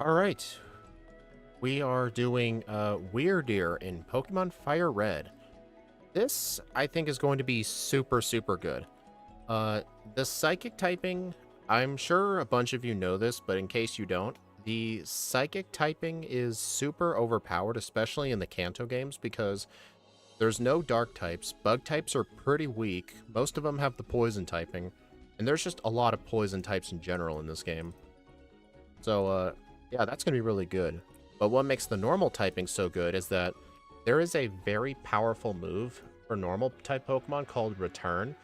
Alright, we are doing Wyrdeer in Pokemon Firered. This, I think, is going to be super good. The Psychic typing, I'm sure a bunch of you know this, but in case you don't, the Psychic typing is super overpowered, especially in the Kanto games, because there's no Dark types. Bug types are pretty weak. Most of them have the Poison typing, and there's just a lot of Poison types in general in this game. So, yeah, that's going to be really good. But what makes the normal typing so good is that there is a very powerful move for normal type Pokemon called Return.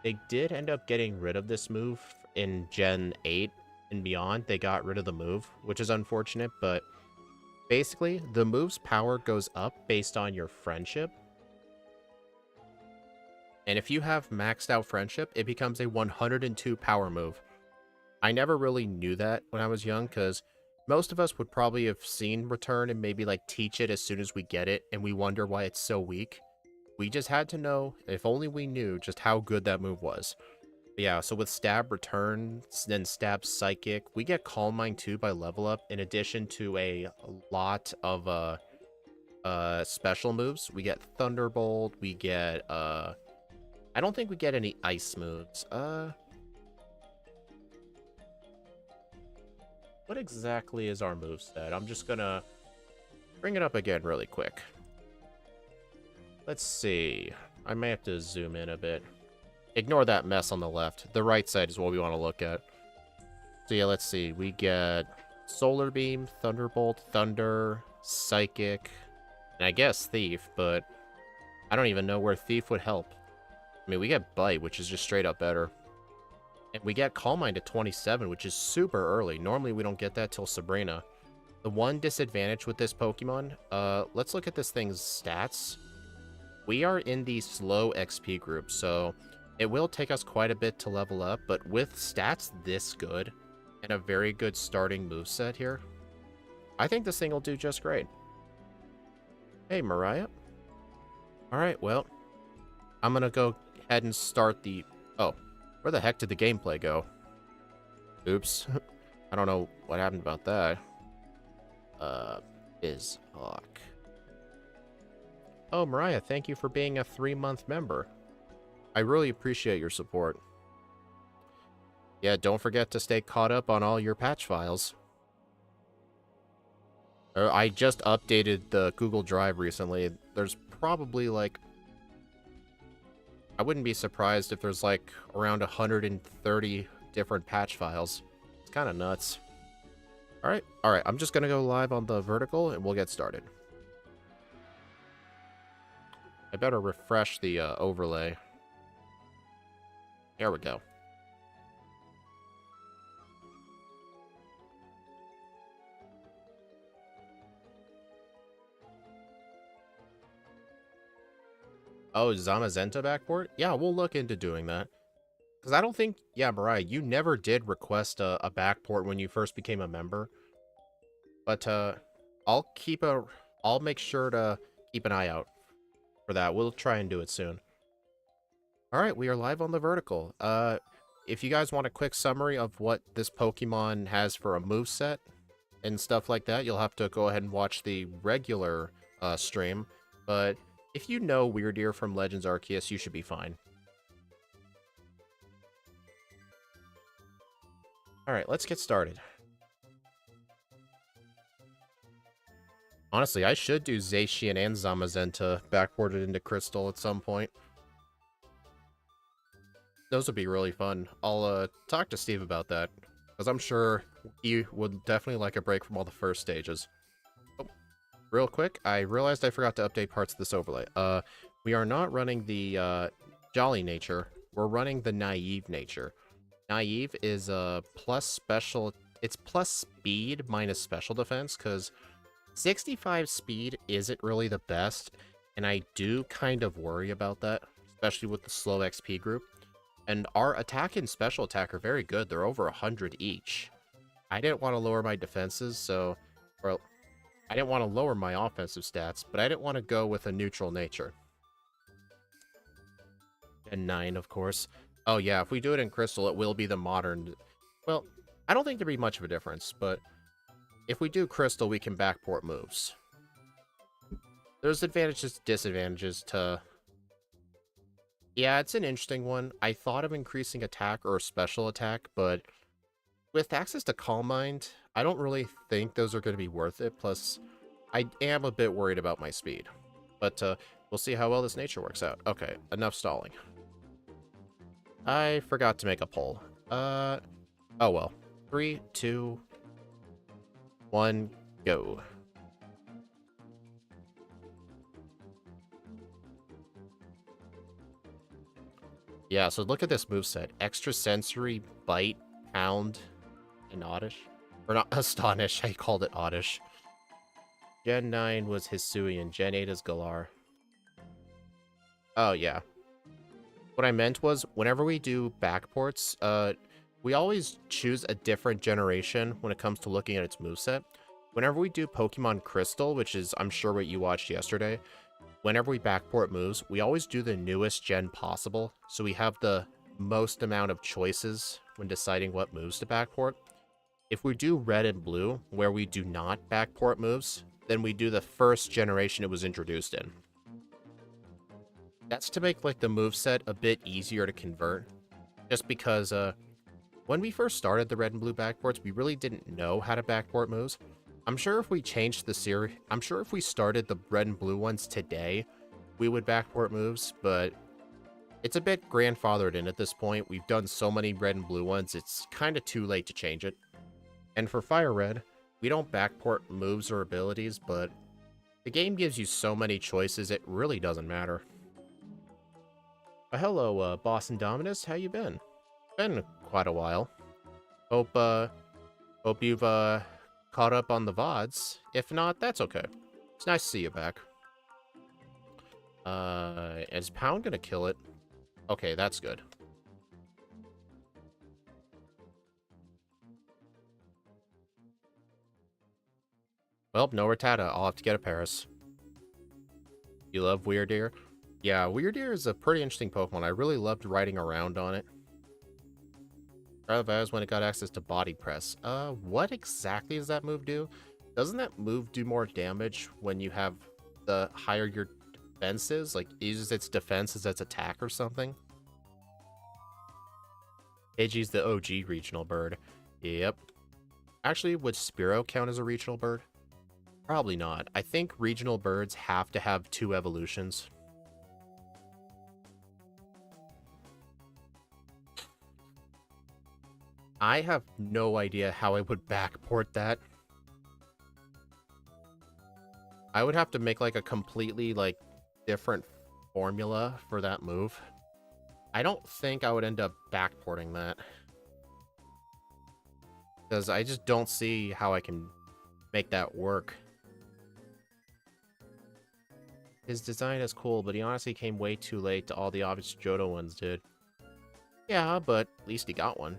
They did end up getting rid of this move in Gen 8 and beyond. They got rid of the move, which is unfortunate, but basically the move's power goes up based on your friendship. And if you have maxed out friendship, it becomes a 102 power move. I never really knew that when I was young, because most of us would probably have seen Return and maybe like teach it as soon as we get it, and we wonder why it's so weak. We just had to know, if only we knew, just how good that move was. But yeah, so with Stab Return, then Stab Psychic, we get Calm Mind too by level up, in addition to a lot of special moves. We get Thunderbolt, we get I don't think we get any ice moves. What exactly is our moveset? I'm just gonna bring it up again really quick. Let's see. I may have to zoom in a bit. Ignore that mess on the left. The right side is what we want to look at. So yeah, let's see. We get Solar Beam, Thunderbolt, Thunder, Psychic, and I guess Thief, but I don't even know where Thief would help. I mean, we get Bite, which is just straight up better. And we get Calm Mind at 27, which is super early. Normally, we don't get that till Sabrina. The one disadvantage with this Pokemon, let's look at this thing's stats. We are in the slow XP group, so it will take us quite a bit to level up, but with stats this good and a very good starting moveset here, I think this thing will do just great. Hey, Mariah. Alright, well, I'm gonna go ahead and start the... Oh, where the heck did the gameplay go? Oops. I don't know what happened about that. Hawk. Oh, Mariah, thank you for being a 3-month member. I really appreciate your support. Yeah, don't forget to stay caught up on all your patch files. I just updated the Google Drive recently. There's probably like... I wouldn't be surprised if there's like around 130 different patch files. It's kind of nuts. Alright, I'm just going to go live on the vertical and we'll get started. I better refresh the overlay. There we go. Oh, Zamazenta backport? Yeah, we'll look into doing that. Because I don't think... Yeah, Mariah, you never did request a backport when you first became a member. But I'll make sure to keep an eye out for that. We'll try and do it soon. Alright, we are live on the vertical. If you guys want a quick summary of what this Pokemon has for a moveset and stuff like that, you'll have to go ahead and watch the regular stream. But if you know Wyrdeer from Legends Arceus, you should be fine. Alright, let's get started. Honestly, I should do Zacian and Zamazenta backported into Crystal at some point. Those would be really fun. I'll talk to Steve about that, because I'm sure he would definitely like a break from all the first stages. Oh, real quick, I realized I forgot to update parts of this overlay. We are not running the Jolly nature. We're running the Naive nature. Naive is plus special... It's plus speed minus special defense, because 65 speed isn't really the best, and I do kind of worry about that, especially with the slow XP group. And our attack and special attack are very good. They're over 100 each. I didn't want to lower my defenses, so... Well, I didn't want to lower my offensive stats, but I didn't want to go with a neutral nature. And 9, of course. Oh yeah, if we do it in Crystal, it will be the modern... Well, I don't think there'd be much of a difference, but... if we do Crystal, we can backport moves. There's advantages, disadvantages to... Yeah, it's an interesting one. I thought of increasing attack or special attack, but with access to Calm Mind, I don't really think those are going to be worth it. Plus, I am a bit worried about my speed. But we'll see how well this nature works out. Okay, enough stalling. I forgot to make a poll. Oh well. 3, 2, 1, go. Yeah, so look at this moveset. Extra sensory, bite, pound, and oddish. Or not astonish, I called it oddish. Gen 9 was Hisuian, Gen 8 is Galar. Oh, yeah. What I meant was, whenever we do backports, we always choose a different generation when it comes to looking at its moveset. Whenever we do Pokemon Crystal, which is, I'm sure, what you watched yesterday, whenever we backport moves, we always do the newest gen possible, so we have the most amount of choices when deciding what moves to backport. If we do red and blue, where we do not backport moves, then we do the first generation it was introduced in. That's to make like the moveset a bit easier to convert, just because when we first started the red and blue backports, we really didn't know how to backport moves. I'm sure if we changed the series, I'm sure if we started the red and blue ones today, we would backport moves, but it's a bit grandfathered in at this point. We've done so many red and blue ones, it's kind of too late to change it. And for Firered, we don't backport moves or abilities, but the game gives you so many choices, it really doesn't matter. Hello, Boss Indominus, how you been? Been quite a while. Hope you've caught up on the VODs. If not, that's okay. It's nice to see you back. Is Pound gonna kill it? Okay, that's good. Well, no Rattata. I'll have to get a Paris. You love Wyrdeer? Yeah, Wyrdeer is a pretty interesting Pokemon. I really loved riding around on it. As when it got access to Body Press. What exactly does that move do? Doesn't that move do more damage when you have the higher your defense is? Like, it uses its defense as its attack or something? Pidgey's the OG regional bird. Yep. Actually, would Spearow count as a regional bird? Probably not. I think regional birds have to have 2 evolutions. I have no idea how I would backport that. I would have to make like a completely like different formula for that move. I don't think I would end up backporting that, because I just don't see how I can make that work. His design is cool, but he honestly came way too late to all the obvious Johto ones did. Yeah, but at least he got one.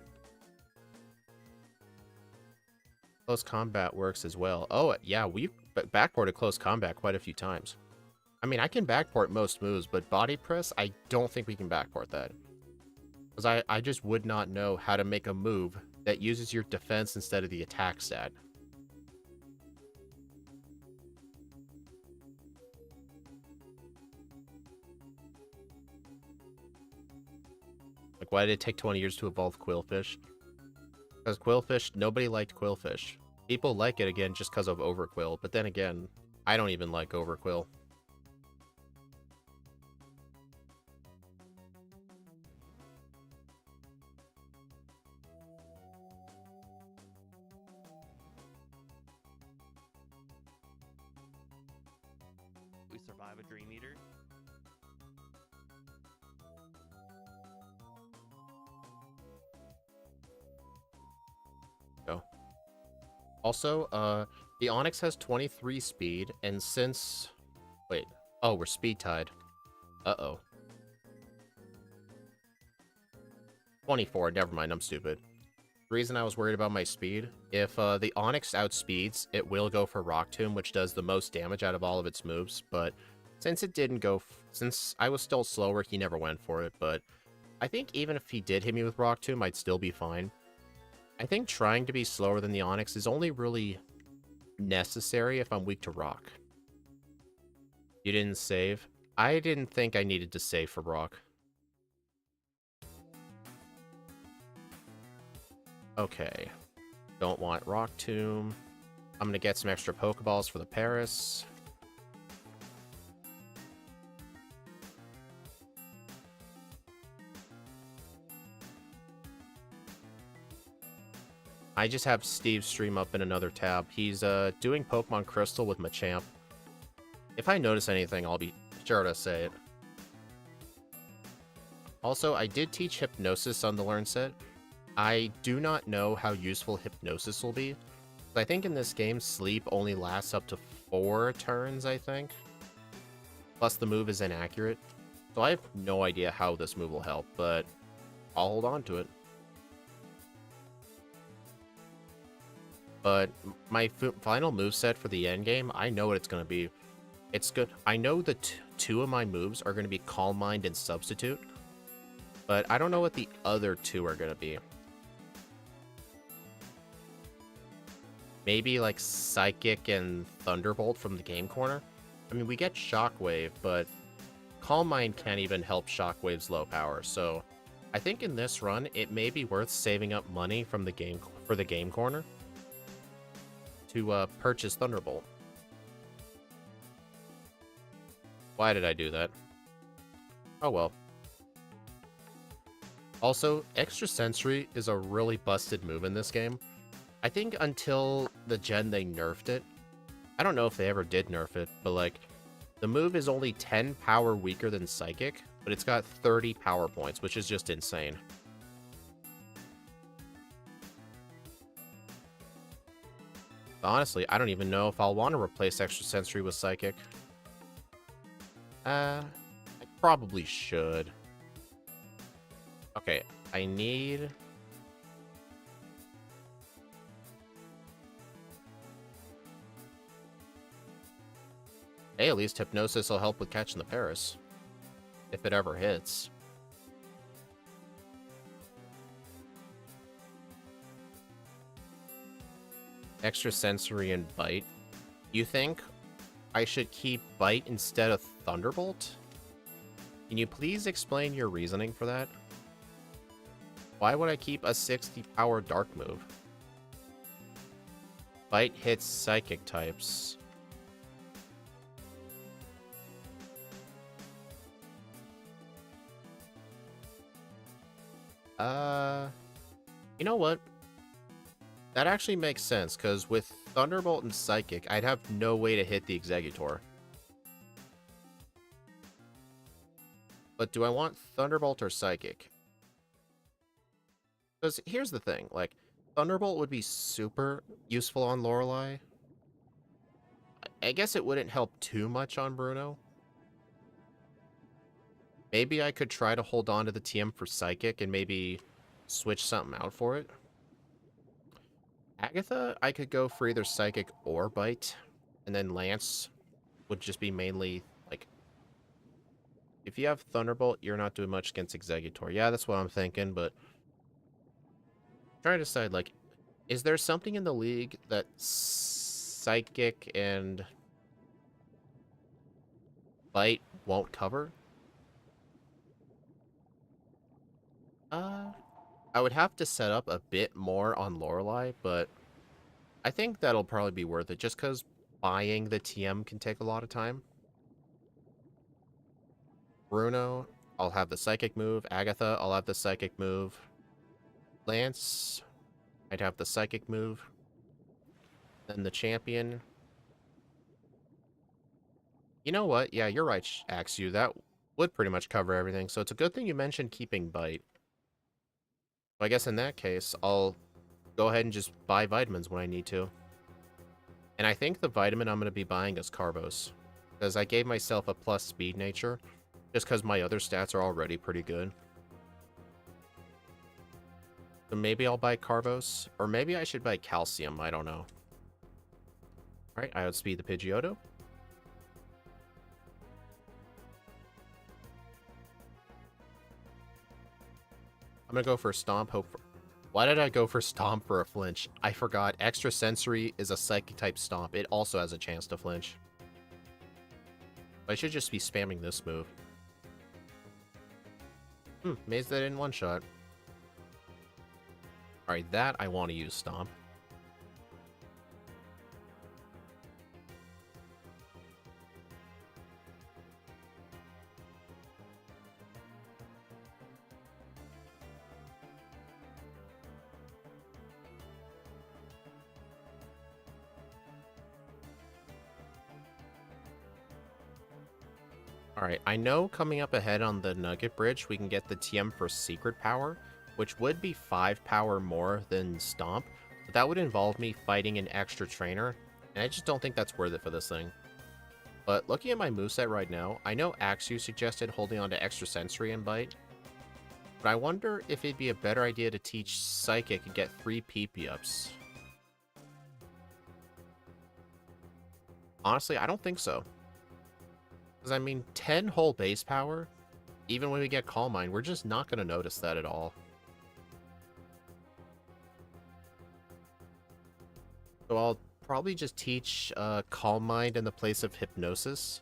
Close combat works as well. Oh, yeah, we've backported close combat quite a few times. I mean, I can backport most moves, but Body Press, I don't think we can backport that. Because I just would not know how to make a move that uses your defense instead of the attack stat. Like, why did it take 20 years to evolve Quillfish? Because Quillfish, nobody liked Quillfish. People like it again just because of Overquill, but then again, I don't even like Overquill. We survive a Dream Eater. Go. Also, the Onix has 23 speed, and since... Wait. Oh, we're speed tied. Uh-oh. 24, never mind, I'm stupid. The reason I was worried about my speed, if the Onix outspeeds, it will go for Rock Tomb, which does the most damage out of all of its moves, but since it didn't go... since I was still slower, he never went for it, but I think even if he did hit me with Rock Tomb, I'd still be fine. I think trying to be slower than the Onix is only really necessary if I'm weak to rock. You didn't save? I didn't think I needed to save for rock. Okay. Don't want rock tomb. I'm gonna get some extra pokeballs for the Paris. I just have Steve's stream up in another tab. He's doing Pokemon Crystal with Machamp. If I notice anything, I'll be sure to say it. Also, I did teach Hypnosis on the Learn set. I do not know how useful Hypnosis will be. I think in this game, Sleep only lasts up to 4 turns, I think. Plus, the move is inaccurate. So I have no idea how this move will help, but I'll hold on to it. But my final moveset for the end game, I know what it's going to be. It's good. I know that 2 of my moves are going to be Calm Mind and Substitute. But I don't know what the other 2 are going to be. Maybe like Psychic and Thunderbolt from the game corner. I mean, we get Shockwave, but Calm Mind can't even help Shockwave's low power. So I think in this run, it may be worth saving up money from the game for the game corner to purchase Thunderbolt. Why did I do that? Oh well. Also, Extrasensory is a really busted move in this game. I think until the gen they nerfed it. I don't know if they ever did nerf it, but like, the move is only 10 power weaker than Psychic, but it's got 30 power points, which is just insane. Honestly, I don't even know if I'll want to replace Extrasensory with Psychic. I probably should. Okay, I need... Hey, at least Hypnosis will help with catching the Paris. If it ever hits. Extrasensory and Bite. You think I should keep Bite instead of Thunderbolt? Can you please explain your reasoning for that? Why would I keep a 60 power dark move? Bite hits psychic types. You know what? That actually makes sense, because with Thunderbolt and Psychic, I'd have no way to hit the Exeggutor. But do I want Thunderbolt or Psychic? Because here's the thing, like, Thunderbolt would be super useful on Lorelei. I guess it wouldn't help too much on Bruno. Maybe I could try to hold on to the TM for Psychic and maybe switch something out for it. Agatha, I could go for either Psychic or Bite. And then Lance would just be mainly, like... If you have Thunderbolt, you're not doing much against Exeggutor. Yeah, that's what I'm thinking, but... I'm trying to decide, like... Is there something in the league that Psychic and... Bite won't cover? I would have to set up a bit more on Lorelei, but I think that'll probably be worth it, just because buying the TM can take a lot of time. Bruno, I'll have the Psychic move. Agatha, I'll have the Psychic move. Lance, I'd have the Psychic move. Then the Champion. You know what? Yeah, you're right, Axu. That would pretty much cover everything, so it's a good thing you mentioned keeping Bite. I guess in that case, I'll go ahead and just buy vitamins when I need to. And I think the vitamin I'm going to be buying is Carbos. Because I gave myself a plus speed nature, just because my other stats are already pretty good. So maybe I'll buy Carbos, or maybe I should buy Calcium, I don't know. Alright, I outspeed the Pidgeotto. I'm gonna go for a Stomp, hope for... Why did I go for Stomp for a flinch? I forgot. Extrasensory is a Psychic type Stomp. It also has a chance to flinch. I should just be spamming this move. Amazed that in one shot. Alright, that I want to use Stomp. Alright, I know coming up ahead on the Nugget Bridge, we can get the TM for Secret Power, which would be 5 power more than Stomp, but that would involve me fighting an extra trainer, and I just don't think that's worth it for this thing. But looking at my moveset right now, I know Axew suggested holding on to Extrasensory and Bite, but I wonder if it'd be a better idea to teach Psychic and get 3 PP ups. Honestly, I don't think so. Because, I mean, 10 whole base power, even when we get Calm Mind, we're just not going to notice that at all. So I'll probably just teach Calm Mind in the place of Hypnosis.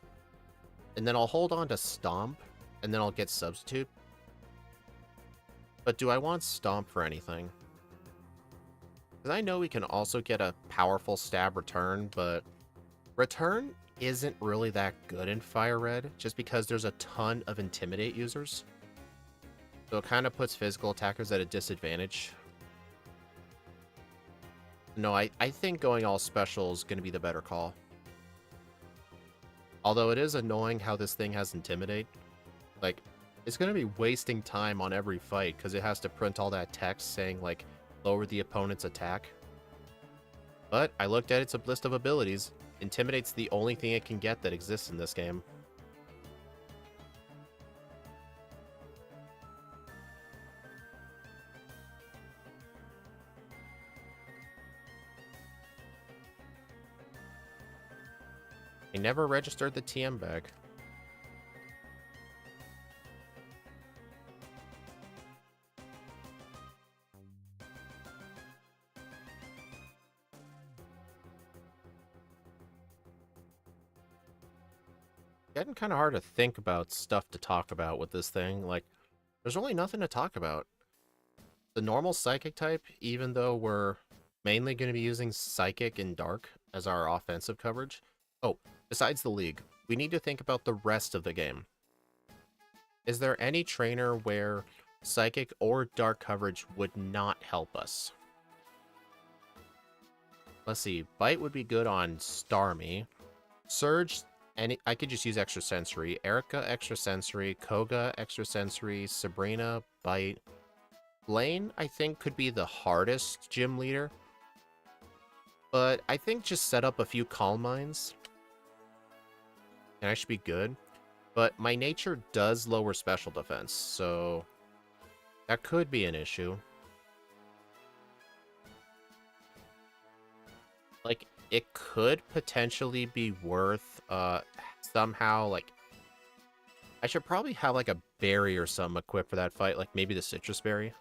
And then I'll hold on to Stomp, and then I'll get Substitute. But do I want Stomp for anything? Because I know we can also get a powerful Stab Return, but Return isn't really that good in Firered, just because there's a ton of Intimidate users. So it kind of puts physical attackers at a disadvantage. No, I think going all special is going to be the better call. Although it is annoying how this thing has Intimidate. Like, it's going to be wasting time on every fight, because it has to print all that text saying, like, lower the opponent's attack. But I looked at its list of abilities. Intimidate's the only thing it can get that exists in this game. I never registered the TM bag. Getting kind of hard to think about stuff to talk about with this thing. Like, there's really nothing to talk about. The normal Psychic type, even though we're mainly going to be using Psychic and Dark as our offensive coverage. Oh, besides the League, we need to think about the rest of the game. Is there any trainer where Psychic or Dark coverage would not help us? Let's see, Bite would be good on Starmie. Surge, I could just use Extrasensory. Erica, Extrasensory. Koga, Extrasensory. Sabrina, Bite. Blaine, I think, could be the hardest gym leader. But I think just set up a few Calm Minds, and I should be good. But my nature does lower special defense, so that could be an issue. Like, it could potentially be worth somehow, like, I should probably have like a berry or something equipped for that fight, like maybe the citrus berry,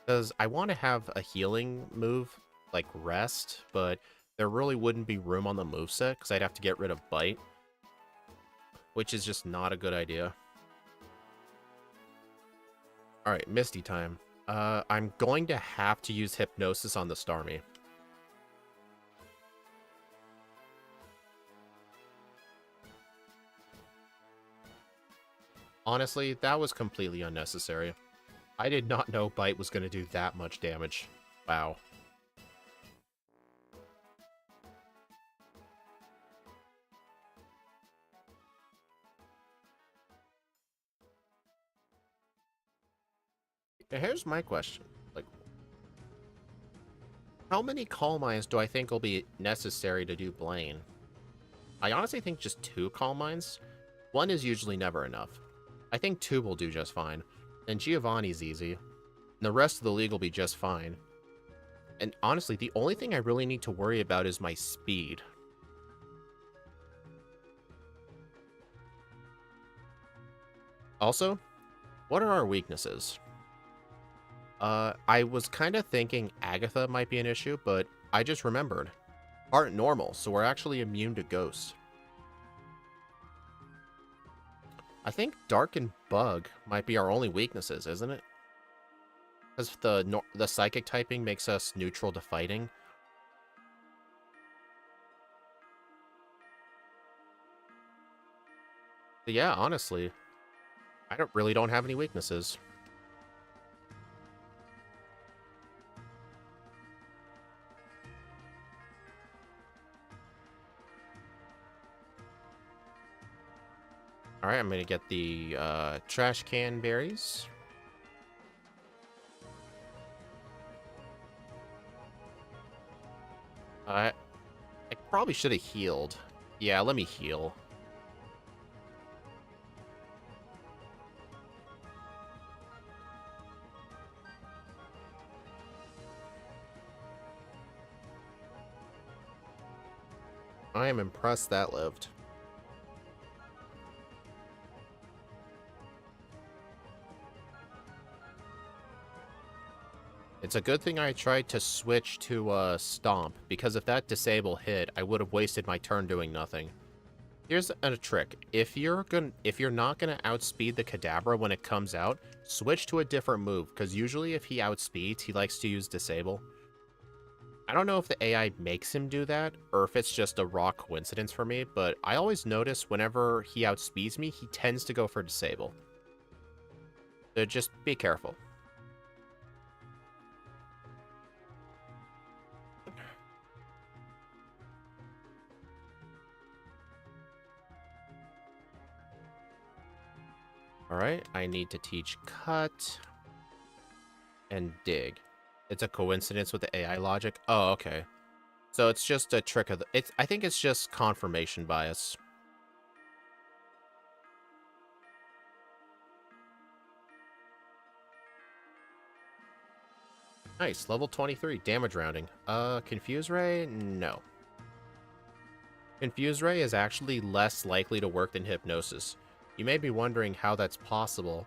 because I want to have a healing move like Rest, but there really wouldn't be room on the moveset because I'd have to get rid of Bite, which is just not a good idea. Alright, Misty time. I'm going to have to use Hypnosis on the Starmie. Honestly, that was completely unnecessary. I did not know Bite was going to do that much damage. Wow. Here's my question. Like, how many Calm Minds do I think will be necessary to do Blaine? I honestly think just 2 Calm Minds. 1 is usually never enough. I think 2 will do just fine. And Giovanni's easy. And the rest of the league will be just fine. And honestly, the only thing I really need to worry about is my speed. Also, what are our weaknesses? I was kind of thinking Agatha might be an issue, but I just remembered. Aren't normal, so we're actually immune to ghosts. I think Dark and Bug might be our only weaknesses, isn't it? Because the psychic typing makes us neutral to fighting. So yeah, honestly, I don't have any weaknesses. All right, I'm gonna get the trash can berries. I probably should have healed. Yeah, let me heal. I am impressed that lived. It's a good thing I tried to switch to Stomp, because if that disable hit, I would have wasted my turn doing nothing. Here's a trick. If you're not gonna outspeed the Kadabra when it comes out, switch to a different move, because usually if he outspeeds, he likes to use disable. I don't know if the AI makes him do that, or if it's just a raw coincidence for me, but I always notice whenever he outspeeds me, he tends to go for disable. So just be careful. Alright, I need to teach cut and dig. It's a coincidence with the AI logic? Oh, okay. So it's just a trick of the... I think it's just confirmation bias. Nice, level 23, damage rounding. Confuse Ray? No. Confuse Ray is actually less likely to work than Hypnosis. You may be wondering how that's possible,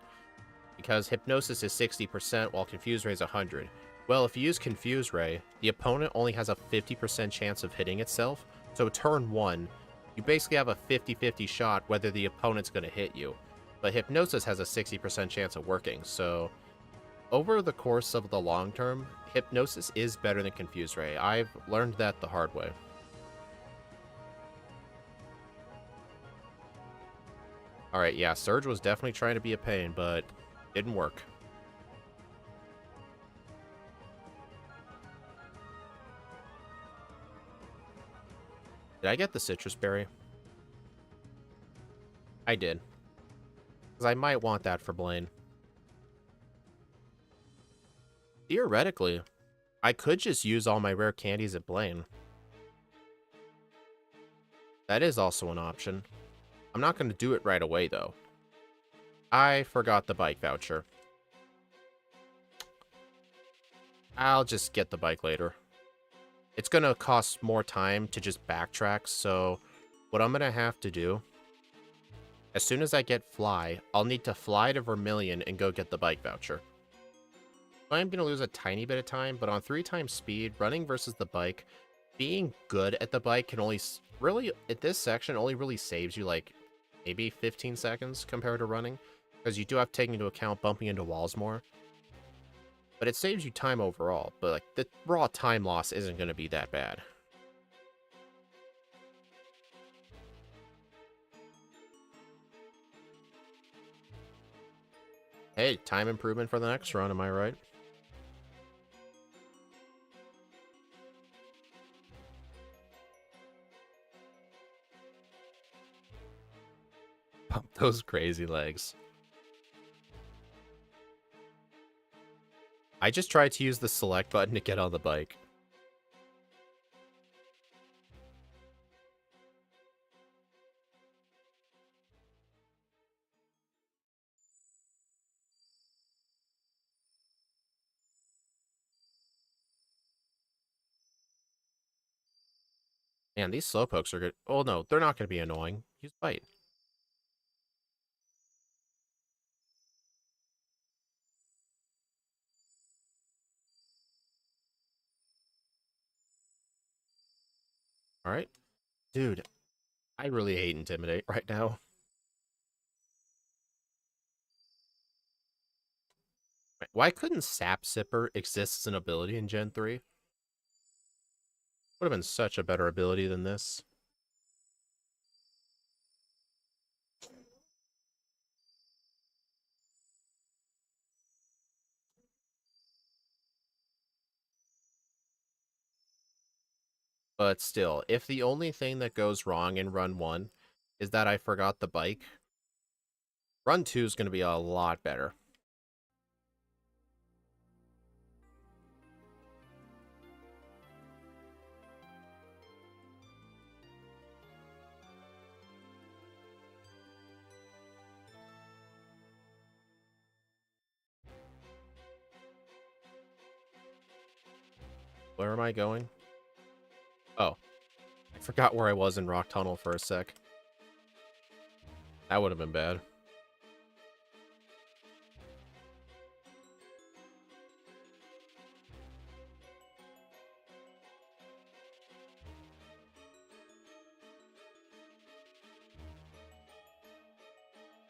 because Hypnosis is 60% while Confuse Ray is 100. Well, if you use Confuse Ray, the opponent only has a 50% chance of hitting itself, so turn 1, you basically have a 50-50 shot whether the opponent's going to hit you. But Hypnosis has a 60% chance of working, so over the course of the long term, Hypnosis is better than Confuse Ray. I've learned that the hard way. Alright, yeah, Surge was definitely trying to be a pain, but didn't work. Did I get the citrus berry? I did. Because I might want that for Blaine. Theoretically, I could just use all my rare candies at Blaine. That is also an option. I'm not going to do it right away, though. I forgot the bike voucher. I'll just get the bike later. It's going to cost more time to just backtrack, so what I'm going to have to do, as soon as I get Fly, I'll need to fly to Vermilion and go get the bike voucher. I'm going to lose a tiny bit of time, but on 3 times speed, running versus the bike, being good at the bike can only really, at this section, only really saves you like maybe 15 seconds compared to running, because you do have to take into account bumping into walls more. But it saves you time overall, but like the raw time loss isn't going to be that bad. Hey, time improvement for the next run, am I right? Pump those crazy legs. I just tried to use the select button to get on the bike. Man, these slowpokes are good. Oh no, they're not going to be annoying. Use bite. Alright. Dude, I really hate Intimidate right now. Why couldn't Sap Sipper exist as an ability in Gen 3? Would have been such a better ability than this. But still, if the only thing that goes wrong in Run 1 is that I forgot the bike, Run 2 is going to be a lot better. Where am I going? Oh, I forgot where I was in Rock Tunnel for a sec. That would have been bad.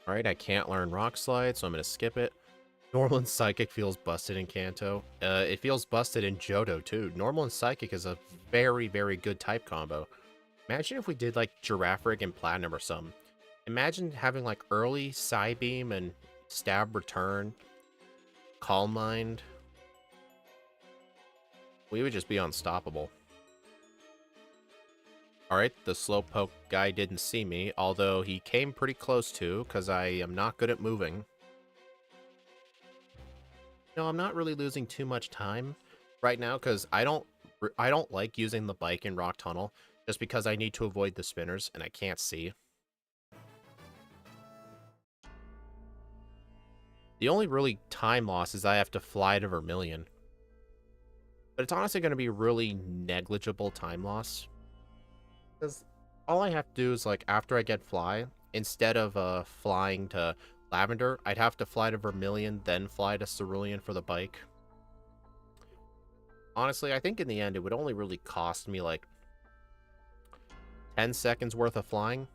Alright, I can't learn Rock Slide, so I'm going to skip it. Normal and Psychic feels busted in Kanto. It feels busted in Johto, too. Normal and Psychic is a very, very good type combo. Imagine if we did, like, Girafarig and Platinum or something. Imagine having, like, early Psybeam and Stab Return, Calm Mind. We would just be unstoppable. Alright, the Slowpoke guy didn't see me, although he came pretty close to, because I am not good at moving. No, I'm not really losing too much time right now, because I don't like using the bike in Rock Tunnel, just because I need to avoid the spinners, and I can't see. The only really time loss is I have to fly to Vermilion. But it's honestly going to be really negligible time loss. Because all I have to do is, like, after I get fly, instead of flying to Lavender, I'd have to fly to Vermilion, then fly to Cerulean for the bike. Honestly, I think in the end, it would only really cost me, like, 10 seconds worth of flying.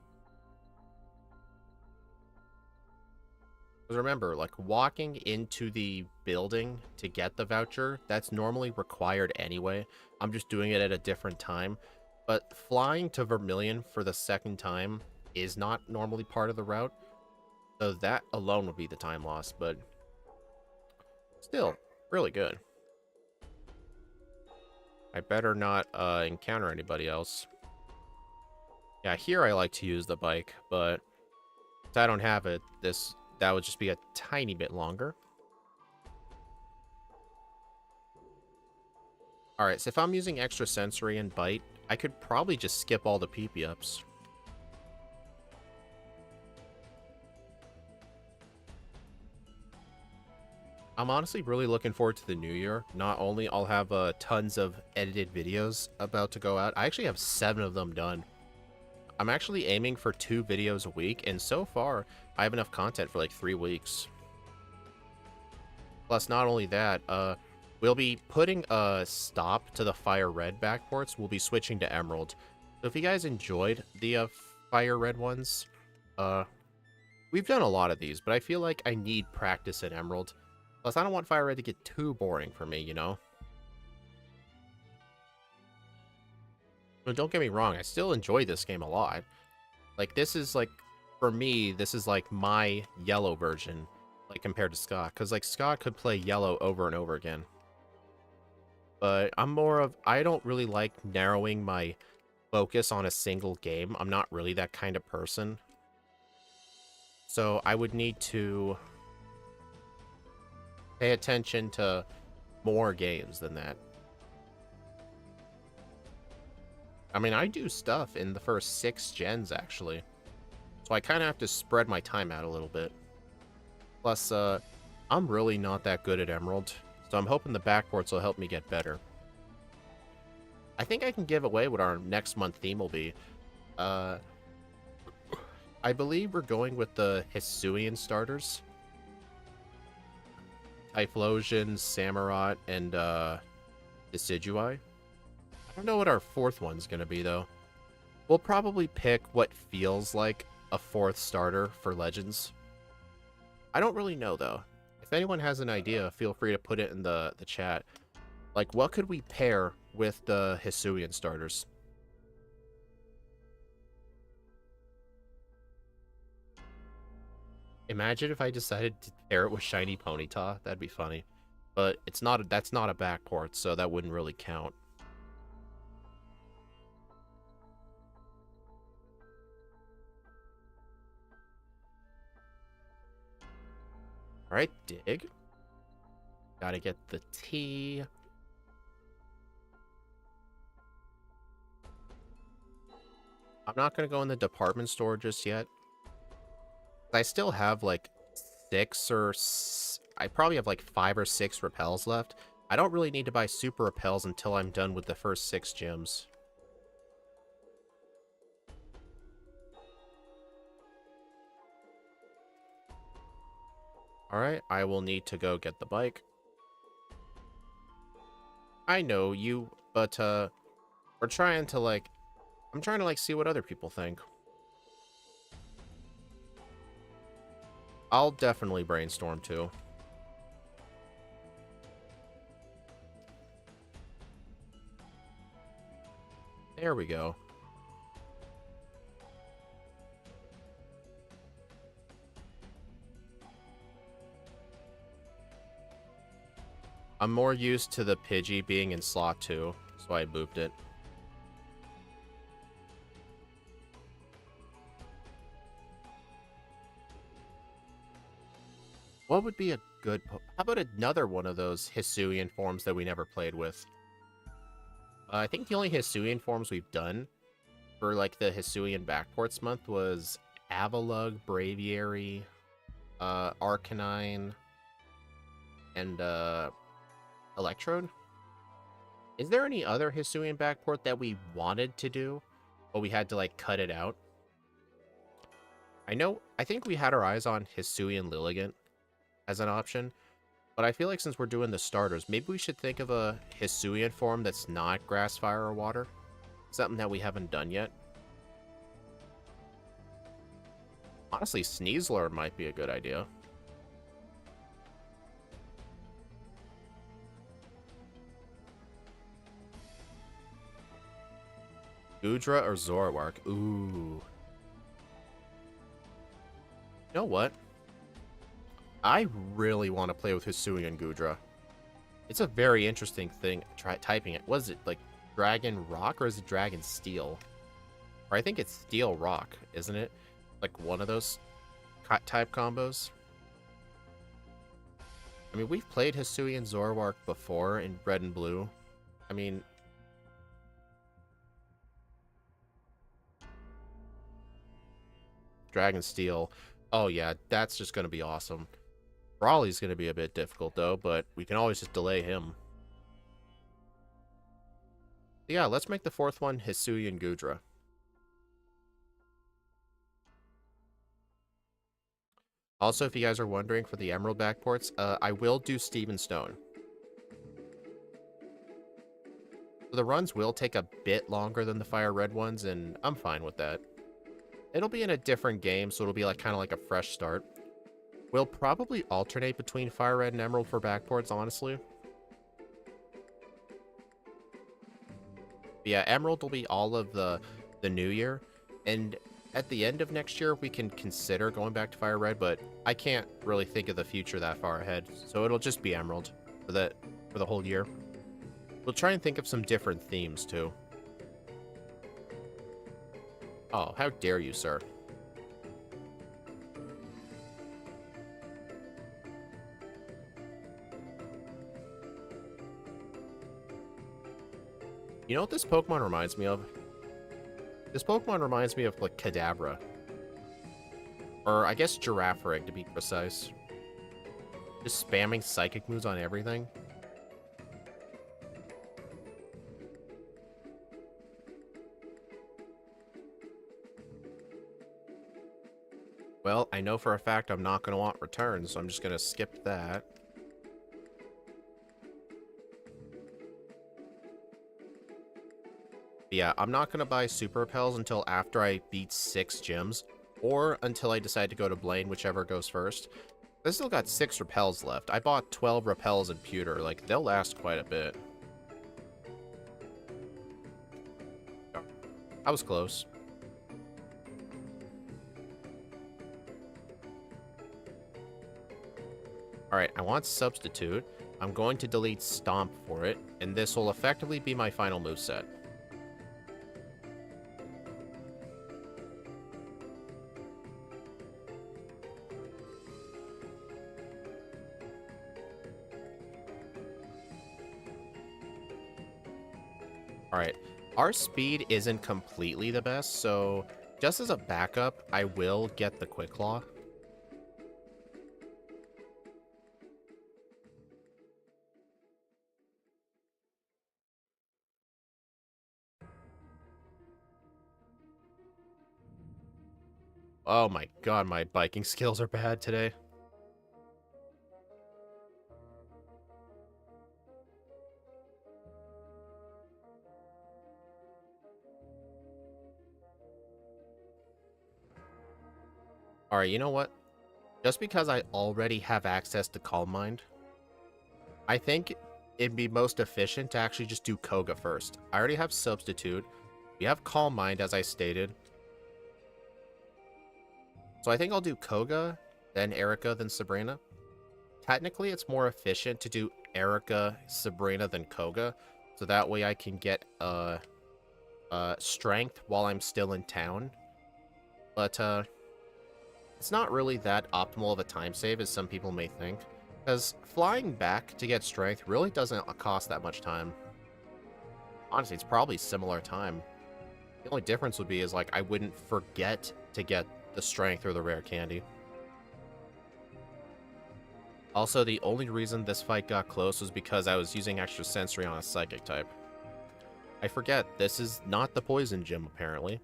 Because remember, like, walking into the building to get the voucher, that's normally required anyway. I'm just doing it at a different time. But flying to Vermilion for the second time is not normally part of the route. So that alone would be the time loss, but still, really good. I better not encounter anybody else. Yeah, here I like to use the bike, but if I don't have it, that would just be a tiny bit longer. Alright, so if I'm using Extra Sensory and Bite, I could probably just skip all the PP ups. I'm honestly really looking forward to the new year. Not only I'll have tons of edited videos about to go out, I actually have 7 of them done. I'm actually aiming for 2 videos a week, and so far, I have enough content for like 3 weeks. Plus, not only that, we'll be putting a stop to the Firered backports. We'll be switching to Emerald. So if you guys enjoyed the Firered ones, we've done a lot of these, but I feel like I need practice in Emerald. Plus, I don't want Firered to get too boring for me, you know? But don't get me wrong, I still enjoy this game a lot. Like, this is, like, for me, this is, like, my yellow version, like, compared to Scott. Because, like, Scott could play yellow over and over again. But I don't really like narrowing my focus on a single game. I'm not really that kind of person. So I would need to pay attention to more games than that. I mean, I do stuff in the first 6 gens, actually. So I kind of have to spread my time out a little bit. Plus, I'm really not that good at Emerald, so I'm hoping the backports will help me get better. I think I can give away what our next month theme will be. I believe we're going with the Hisuian starters. Typhlosion, Samurott, and Decidueye. I don't know what our 4th one's going to be, though. We'll probably pick what feels like a 4th starter for Legends. I don't really know, though. If anyone has an idea, feel free to put it in the chat. Like, what could we pair with the Hisuian starters? Imagine if I decided to pair it with Shiny Ponyta. That'd be funny. But that's not a backport, so that wouldn't really count. Alright, dig. Gotta get the tea. I'm not gonna go in the department store just yet. I still have like I probably have like 5 or 6 repels left. I don't really need to buy super repels until I'm done with the first 6 gyms. Alright, I will need to go get the bike. I know you, but we're trying to like... I'm trying to like see what other people think. I'll definitely brainstorm too. There we go. I'm more used to the Pidgey being in slot 2, so I moved it. What would be a good... How about another one of those Hisuian forms that we never played with? I think the only Hisuian forms we've done for, like, the Hisuian Backports month was Avalugg, Braviary, Arcanine, and, Electrode? Is there any other Hisuian Backport that we wanted to do, but we had to, like, cut it out? I think we had our eyes on Hisuian Lilligant as an option, but I feel like since we're doing the starters, maybe we should think of a Hisuian form that's not grass, fire, or water. Something that we haven't done yet. Honestly, Sneasler might be a good idea. Goodra or Zoroark? Ooh. You know what? I really want to play with Hisuian Goodra. It's a very interesting thing. Try typing it. Was it like Dragon Rock or is it Dragon Steel? Or I think it's Steel Rock, isn't it? Like one of those type combos. I mean, we've played Hisuian Zoroark before in Red and Blue. I mean... Dragon Steel. Oh yeah, that's just going to be awesome. Brawly's going to be a bit difficult, though, but we can always just delay him. Yeah, let's make the 4th one Hisuian Goodra. Also, if you guys are wondering for the Emerald backports, I will do Steven Stone. So the runs will take a bit longer than the Firered ones, and I'm fine with that. It'll be in a different game, so it'll be like kind of like a fresh start. We'll probably alternate between Firered and Emerald for backports, honestly. But yeah, Emerald will be all of the new year, and at the end of next year, we can consider going back to Firered, but I can't really think of the future that far ahead, so it'll just be Emerald for the whole year. We'll try and think of some different themes, too. Oh, how dare you, sir. You know what this Pokemon reminds me of? This Pokemon reminds me of, like, Kadabra. Or, I guess Girafarig, to be precise. Just spamming Psychic moves on everything. Well, I know for a fact I'm not going to want returns, so I'm just going to skip that. Yeah, I'm not going to buy super repels until after I beat 6 gyms, or until I decide to go to Blaine, whichever goes first. I still got 6 repels left. I bought 12 repels in pewter. Like, they'll last quite a bit. I was close. Alright, I want substitute. I'm going to delete stomp for it, and this will effectively be my final moveset. Alright, our speed isn't completely the best, so just as a backup, I will get the Quick Claw. Oh my god, my biking skills are bad today. Alright, you know what? Just because I already have access to Calm Mind, I think it'd be most efficient to actually just do Koga first. I already have Substitute. We have Calm Mind, as I stated. So I think I'll do Koga, then Erica, then Sabrina. Technically, it's more efficient to do Erica, Sabrina, than Koga. So that way I can get strength while I'm still in town. But it's not really that optimal of a time save as some people may think. Because flying back to get strength really doesn't cost that much time. Honestly, it's probably similar time. The only difference would be is, like, I wouldn't forget to get the strength or the rare candy. Also, the only reason this fight got close was because I was using extra sensory on a psychic type. I forget, this is not the poison gym, apparently.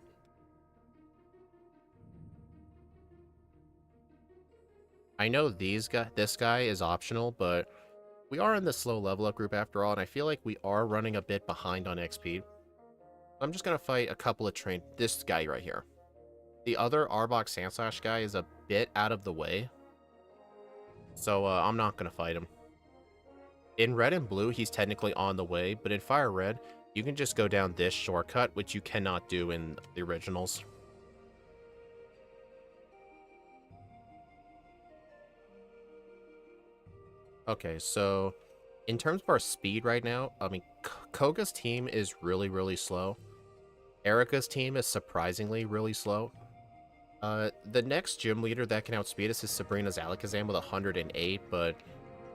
I know this guy is optional, but we are in the slow level up group after all, and I feel like we are running a bit behind on XP. I'm just gonna fight a couple of this guy right here. The other Arbok Sandslash guy is a bit out of the way, so I'm not gonna fight him. In red and blue, he's technically on the way, but in fire red, you can just go down this shortcut, which you cannot do in the originals. Okay, so in terms of our speed right now, I mean, Koga's team is really, really slow. Erica's team is surprisingly really slow. The next gym leader that can outspeed us is Sabrina's Alakazam with 108, but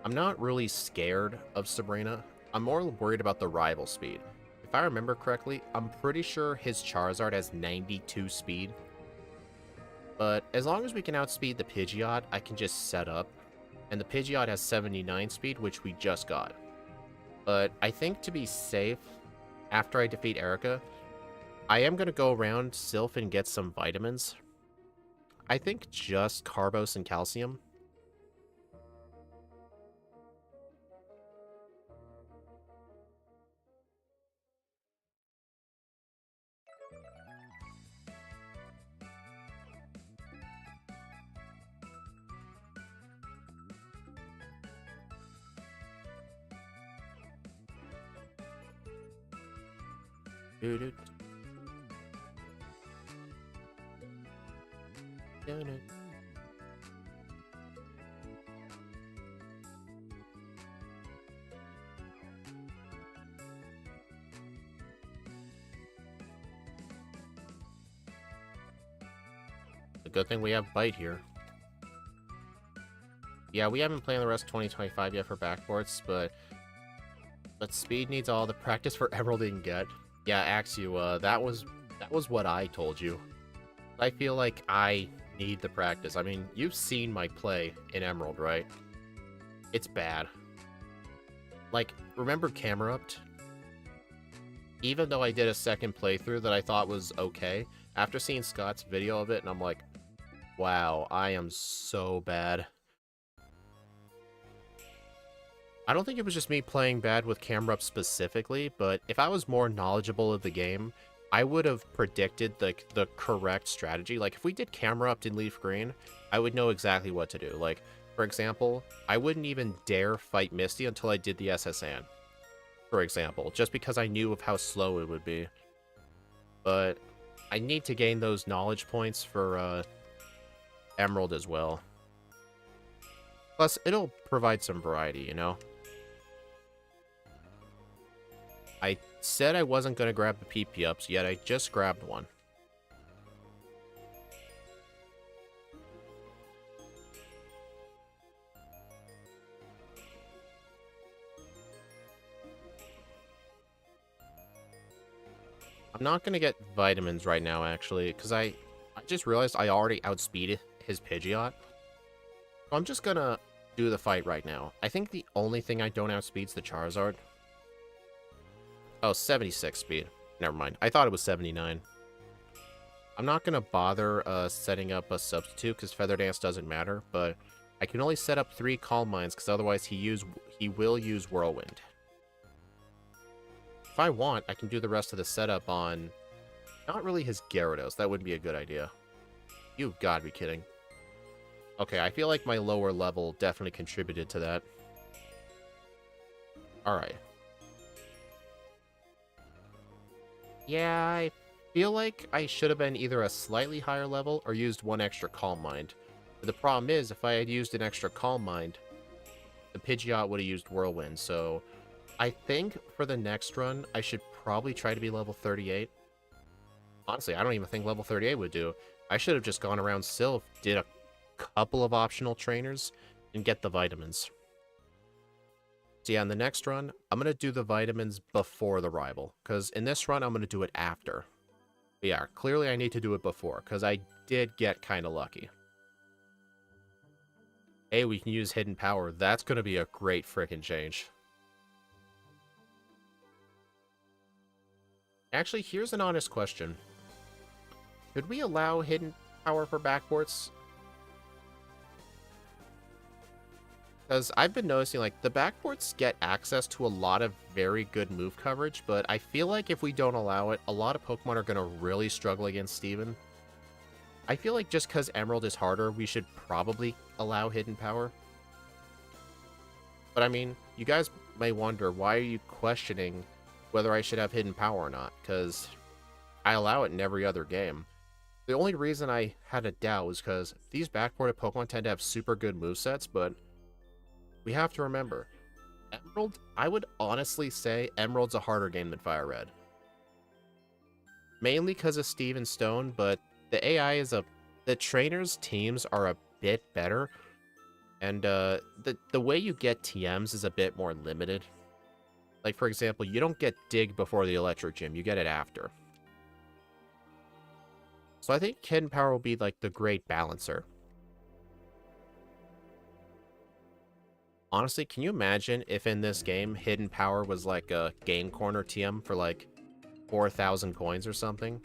I'm not really scared of Sabrina. I'm more worried about the rival speed. If I remember correctly, I'm pretty sure his Charizard has 92 speed. But as long as we can outspeed the Pidgeot, I can just set up. And the Pidgeot has 79 speed, which we just got. But I think to be safe, after I defeat Erica, I am going to go around Sylph and get some vitamins. I think just Carbos and Calcium. Doo-doo. Doo-doo. A good thing we have Bite here. Yeah, we haven't played the rest of 2025 yet for backports, but speed needs all the practice for Emerald you can get. Yeah, Axew, that was what I told you. I feel like I need the practice. I mean, you've seen my play in Emerald, right? It's bad. Like, remember Camerupt? Even though I did a second playthrough that I thought was okay, after seeing Scott's video of it, and I'm like, wow, I am so bad. I don't think it was just me playing bad with camera up specifically, but if I was more knowledgeable of the game, I would have predicted like the correct strategy. Like if we did camera up in Leaf Green, I would know exactly what to do. Like, for example, I wouldn't even dare fight Misty until I did the SSN, for example, just because I knew of how slow it would be. But I need to gain those knowledge points for Emerald as well. Plus, it'll provide some variety, you know? I said I wasn't going to grab the PP ups, yet I just grabbed one. I'm not going to get vitamins right now, actually, because I just realized I already outspeeded his Pidgeot. So I'm just going to do the fight right now. I think the only thing I don't outspeed is the Charizard. Oh, 76 speed. Never mind. I thought it was 79. I'm not going to bother setting up a substitute because Feather Dance doesn't matter, but I can only set up 3 Calm Minds because otherwise he will use Whirlwind. If I want, I can do the rest of the setup on not really his Gyarados. That wouldn't be a good idea. You've got to be kidding. Okay, I feel like my lower level definitely contributed to that. Alright. Yeah, I feel like I should have been either a slightly higher level or used 1 extra Calm Mind. But the problem is, if I had used an extra Calm Mind, the Pidgeot would have used Whirlwind, so I think for the next run, I should probably try to be level 38. Honestly, I don't even think level 38 would do. I should have just gone around Sylph, did a couple of optional trainers, and get the vitamins. So yeah, in the next run, I'm going to do the vitamins before the rival, because in this run, I'm going to do it after. But yeah, clearly I need to do it before, because I did get kind of lucky. Hey, we can use Hidden Power. That's going to be a great freaking change. Actually, here's an honest question. Could we allow Hidden Power for backports? Because I've been noticing, like, the backports get access to a lot of very good move coverage, but I feel like if we don't allow it, a lot of Pokemon are going to really struggle against Steven. I feel like just because Emerald is harder, we should probably allow Hidden Power. But I mean, you guys may wonder, why are you questioning whether I should have Hidden Power or not? Because I allow it in every other game. The only reason I had a doubt was because these backported Pokemon tend to have super good movesets, but we have to remember, Emerald, I would honestly say Emerald's a harder game than Firered. Mainly because of Steve and Stone, but the AI is the trainers' teams are a bit better, and the way you get TMs is a bit more limited. Like, for example, you don't get Dig before the Electric Gym, you get it after. So I think Hidden Power will be, like, the great balancer. Honestly, can you imagine if in this game, Hidden Power was, like, a Game Corner TM for, like, 4,000 coins or something?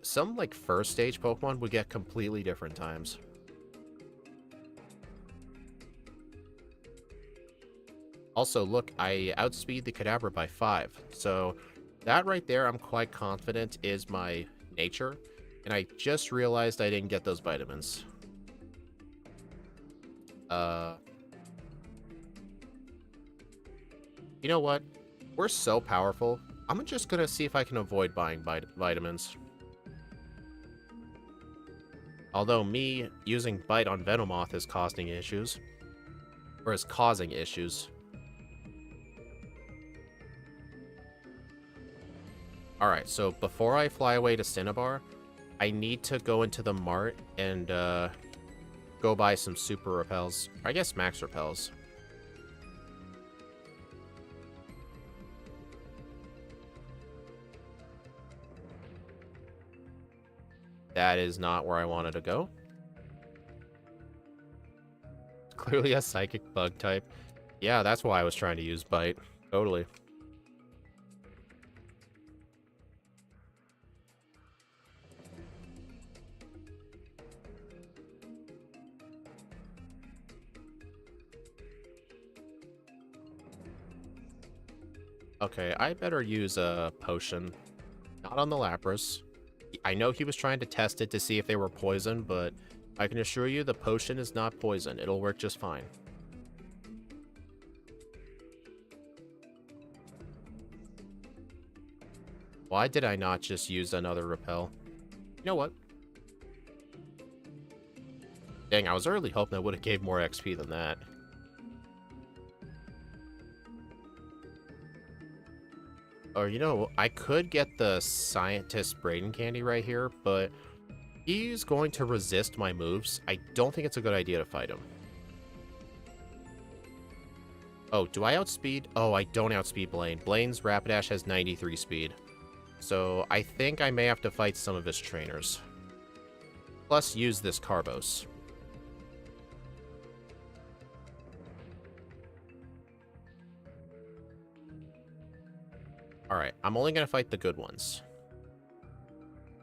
Some, like, first stage Pokemon would get completely different times. Also, look, I outspeed the Kadabra by 5, so that right there I'm quite confident is my nature, and I just realized I didn't get those vitamins. You know what? We're so powerful, I'm just gonna see if I can avoid buying vitamins. Although me using Bite on Venomoth is causing issues. Or is causing issues. Alright, so before I fly away to Cinnabar, I need to go into the mart and go buy some super repels. Or I guess max repels. That is not where I wanted to go. Clearly a psychic bug type. Yeah, that's why I was trying to use Bite. Totally. Okay, I better use a potion. Not on the Lapras. I know he was trying to test it to see if they were poison, but I can assure you the potion is not poison. It'll work just fine. Why did I not just use another repel? You know what? Dang, I was really hoping I would have gave more XP than that. Or, you know, I could get the Scientist Braden candy right here, but he's going to resist my moves. I don't think it's a good idea to fight him. Oh, do I outspeed? Oh, I don't outspeed Blaine. Blaine's Rapidash has 93 speed. So I think I may have to fight some of his trainers. Plus, use this Carbos. Alright, I'm only going to fight the good ones.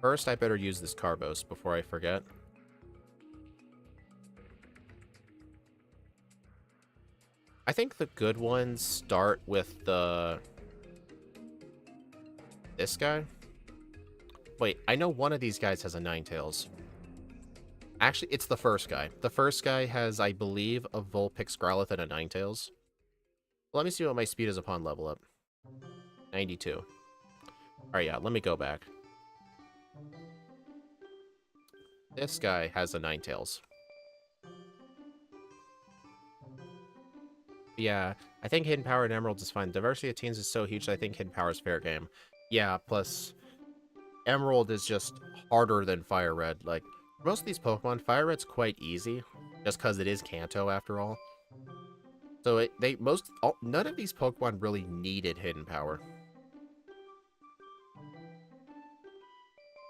First, I better use this Carbos before I forget. I think the good ones start with the... this guy? Wait, I know one of these guys has a Ninetales. Actually, it's the first guy. The first guy has, I believe, a Vulpix, Growlithe, and a Ninetales. Let me see what my speed is upon level up. 92. Alright, yeah, let me go back. This guy has a Ninetales. Yeah, I think Hidden Power and Emerald is fine. Diversity of teams is so huge, I think Hidden Power is fair game. Yeah, plus Emerald is just harder than Fire Red. Like, most of these Pokemon, Fire Red's quite easy, just because it is Kanto after all. So none of these Pokemon really needed Hidden Power.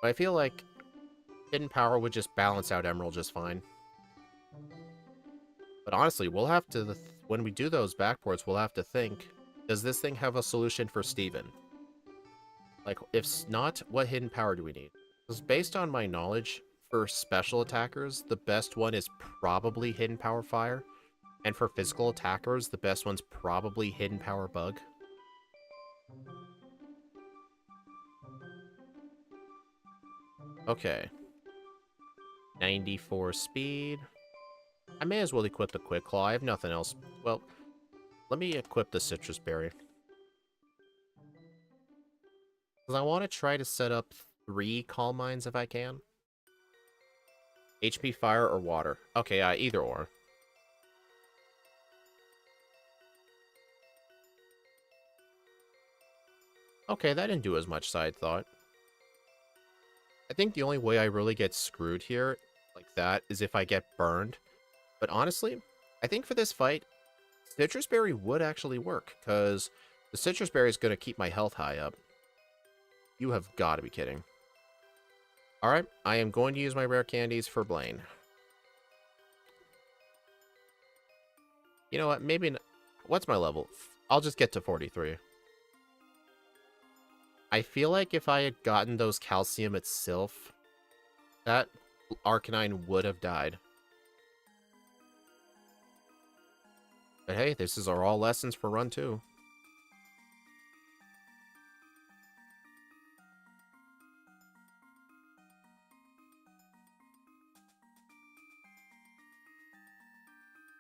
But I feel like Hidden Power would just balance out Emerald just fine. But honestly, we'll have to, when we do those backports, we'll have to think, does this thing have a solution for Steven? Like, if not, what Hidden Power do we need? Because based on my knowledge, for special attackers, the best one is probably Hidden Power Fire. And for physical attackers, the best one's probably Hidden Power Bug. Okay. 94 speed. I may as well equip the Quick Claw. I have nothing else. Well, let me equip the Citrus Berry. Because I want to try to set up 3 Calm Minds if I can. HP, Fire, or Water. Okay, either or. Okay, that didn't do as much as I had thought. I think the only way I really get screwed here, like that, is if I get burned. But honestly, I think for this fight, Citrus Berry would actually work, because the Citrus Berry is going to keep my health high up. You have got to be kidding. Alright, I am going to use my rare candies for Blaine. You know what, maybe... What's my level? I'll just get to 43. I feel like if I had gotten those Calcium itself, that Arcanine would have died. But hey, this is all lessons for run 2.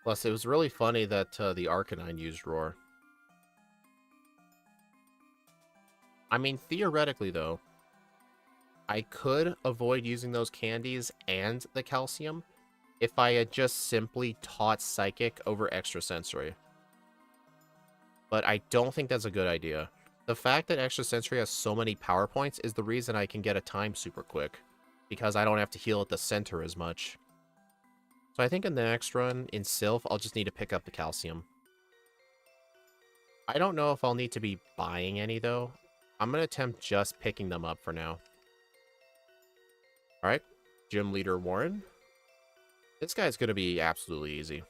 Plus, it was really funny that the Arcanine used Roar. I mean, theoretically, though, I could avoid using those candies and the calcium if I had just simply taught Psychic over Extrasensory. But I don't think that's a good idea. The fact that Extrasensory has so many power points is the reason I can get a time super quick, because I don't have to heal at the center as much. So I think in the next run, in Sylph, I'll just need to pick up the calcium. I don't know if I'll need to be buying any, though. I'm going to attempt just picking them up for now. Alright, Gym Leader Warren. This guy's going to be absolutely easy.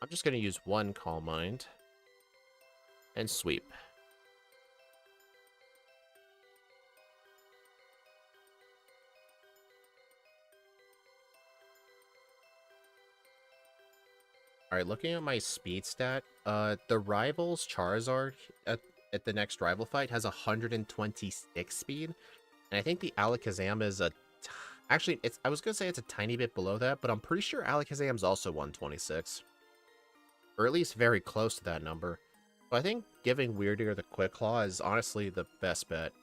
I'm just going to use one Calm Mind. And Sweep. Alright, looking at my speed stat, the rival's Charizard at the next rival fight has 126 speed. And I think the Alakazam is actually, I was going to say it's a tiny bit below that, but I'm pretty sure Alakazam's also 126. Or at least very close to that number. So I think giving Wyrdeer the Quick Claw is honestly the best bet.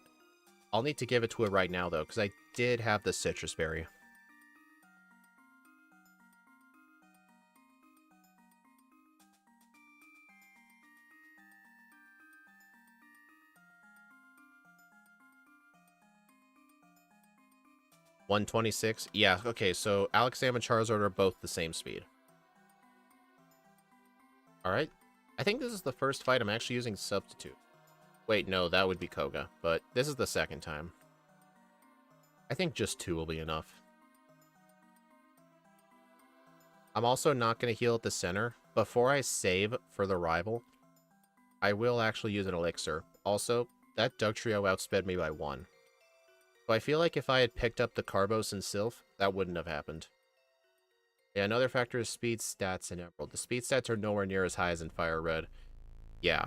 I'll need to give it to it right now, though, because I did have the Citrus Berry. $126? Yeah, okay, so Alakazam and Charizard are both the same speed. Alright. I think this is the first fight I'm actually using Substitute. Wait, no, that would be Koga, but this is the second time. I think just 2 will be enough. I'm also not going to heal at the center. Before I save for the rival, I will actually use an elixir. Also, that Dugtrio outsped me by 1. So I feel like if I had picked up the Carbos and Sylph, that wouldn't have happened. Yeah, another factor is speed stats in Emerald. The speed stats are nowhere near as high as in Firered. Yeah.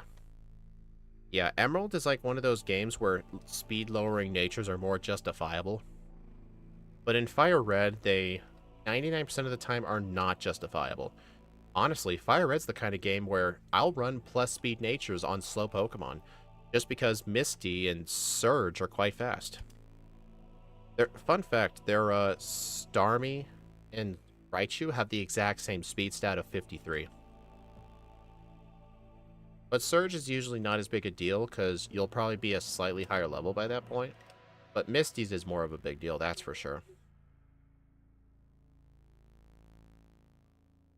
Yeah, Emerald is like one of those games where speed-lowering natures are more justifiable. But in Firered, they 99% of the time are not justifiable. Honestly, Firered's the kind of game where I'll run plus speed natures on slow Pokemon, just because Misty and Surge are quite fast. Fun fact, their Starmie and Raichu have the exact same speed stat of 53. But Surge is usually not as big a deal, because you'll probably be a slightly higher level by that point. But Misty's is more of a big deal, that's for sure.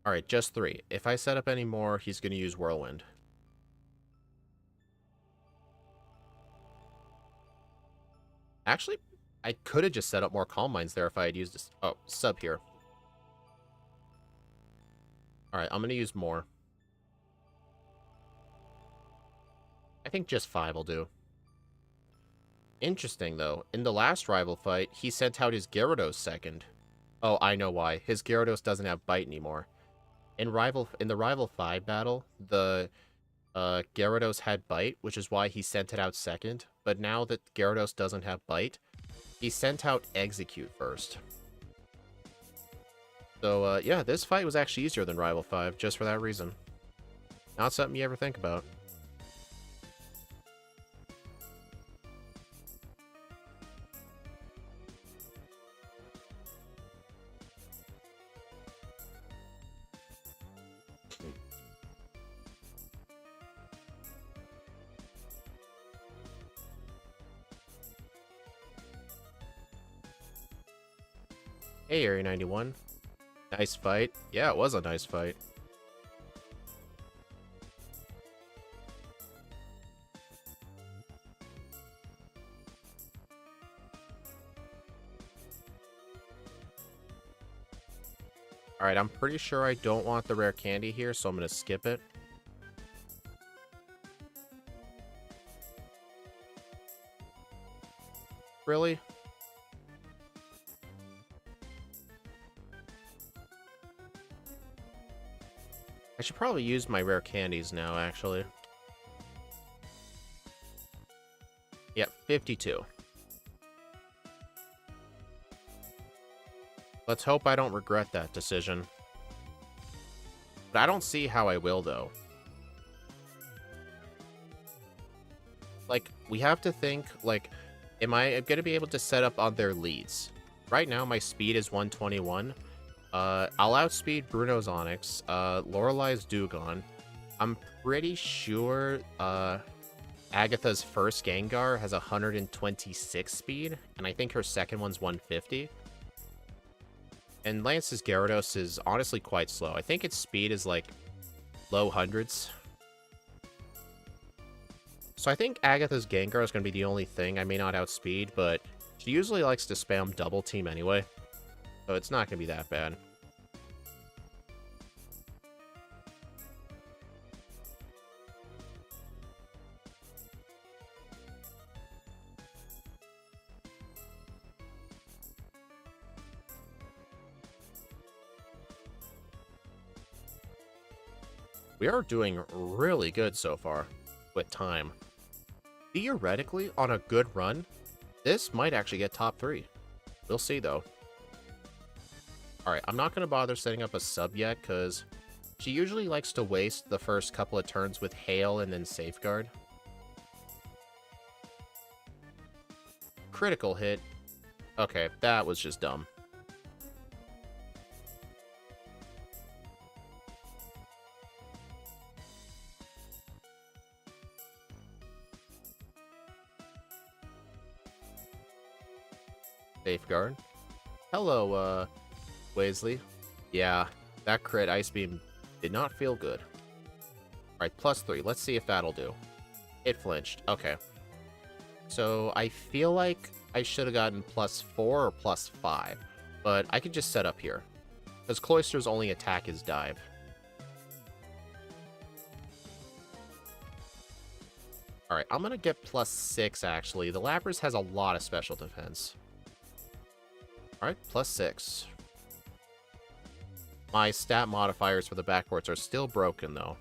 Alright, just 3. If I set up any more, he's going to use Whirlwind. Actually, I could have just set up more Calm Minds there if I had used this. Oh, sub here. Alright, I'm going to use more. I think just 5 will do. Interesting, though. In the last rival fight, he sent out his Gyarados second. Oh, I know why. His Gyarados doesn't have Bite anymore. In the Rival 5 battle, the Gyarados had Bite, which is why he sent it out second. But now that Gyarados doesn't have Bite, he sent out Execute first. So, yeah, this fight was actually easier than Rival 5, just for that reason. Not something you ever think about. Hey, Area 91. Nice fight. Yeah, it was a nice fight. Alright, I'm pretty sure I don't want the rare candy here, so I'm going to skip it. Really? I should probably use my rare candies now, actually. Yep, 52. Let's hope I don't regret that decision. But I don't see how I will, though. Like, we have to think, like, am I going to be able to set up on their leads? Right now, my speed is 121. I'll outspeed Bruno's Onix, Lorelai's Dewgong. I'm pretty sure Agatha's first Gengar has 126 speed, and I think her second one's 150. And Lance's Gyarados is honestly quite slow. I think its speed is like low hundreds. So I think Agatha's Gengar is going to be the only thing I may not outspeed, but she usually likes to spam double team anyway. So it's not going to be that bad. We are doing really good so far with time. Theoretically, on a good run, this might actually get top 3. We'll see, though. Alright, I'm not going to bother setting up a sub yet, because she usually likes to waste the first couple of turns with Hail and then Safeguard. Critical hit. Okay, that was just dumb. Safeguard. Hello, Weasley. Yeah, that crit Ice Beam did not feel good. Alright, +3. Let's see if that'll do. It flinched. Okay. So, I feel like I should have gotten +4 or +5. But I could just set up here. Because Cloyster's only attack is dive. Alright, I'm gonna get +6, actually. The Lapras has a lot of special defense. Alright, +6. My stat modifiers for the backports are still broken, though.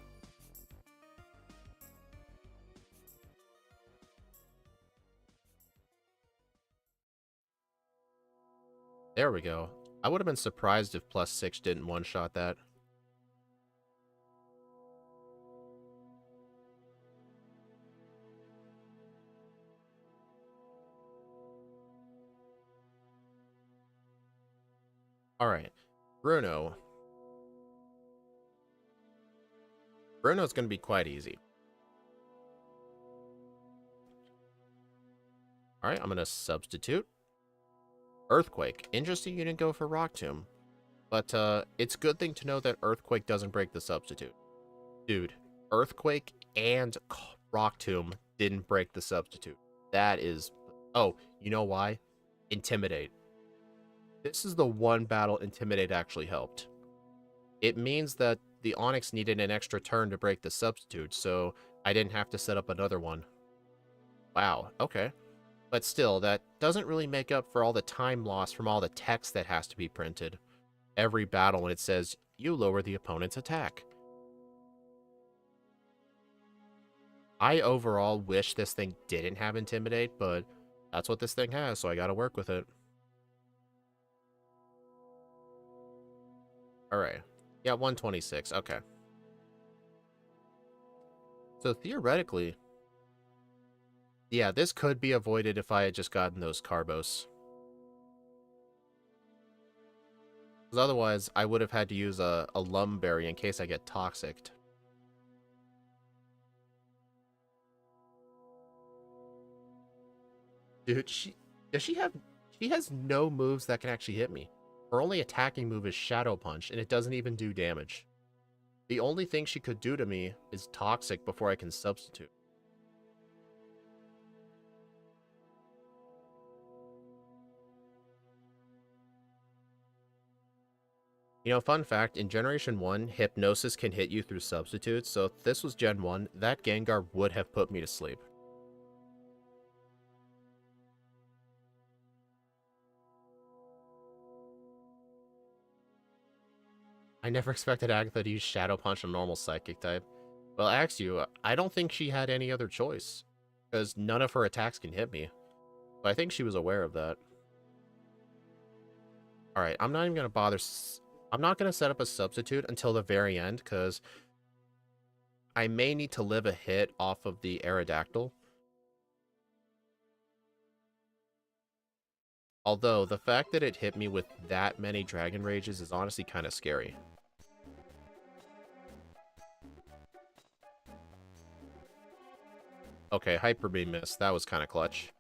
There we go. I would have been surprised if +6 didn't one-shot that. Alright, Bruno. Bruno's going to be quite easy. Alright, I'm going to substitute. Earthquake. Interesting you didn't go for Rock Tomb. But it's a good thing to know that Earthquake doesn't break the substitute. Dude, Earthquake and Rock Tomb didn't break the substitute. That is... Oh, you know why? Intimidate. This is the one battle Intimidate actually helped. It means that the Onix needed an extra turn to break the substitute, so I didn't have to set up another one. Wow, okay. But still, that doesn't really make up for all the time lost from all the text that has to be printed. Every battle when it says, you lower the opponent's attack. I overall wish this thing didn't have Intimidate, but that's what this thing has, so I gotta work with it. Alright. Yeah, 126. Okay. So theoretically, yeah, this could be avoided if I had just gotten those Carbos. Because otherwise, I would have had to use a Lumberry in case I get Toxicked. Dude, she has no moves that can actually hit me. Her only attacking move is Shadow Punch, and it doesn't even do damage. The only thing she could do to me is Toxic before I can substitute. You know, fun fact, in Generation 1, Hypnosis can hit you through substitutes, so if this was Gen 1, that Gengar would have put me to sleep. I never expected Agatha to use Shadow Punch on normal Psychic type. Well, I asked you, I don't think she had any other choice, because none of her attacks can hit me. But I think she was aware of that. Alright, I'm not even going to bother... I'm not going to set up a substitute until the very end, because I may need to live a hit off of the Aerodactyl. Although, the fact that it hit me with that many Dragon Rages is honestly kind of scary. Okay, Hyper Beam missed. That was kind of clutch.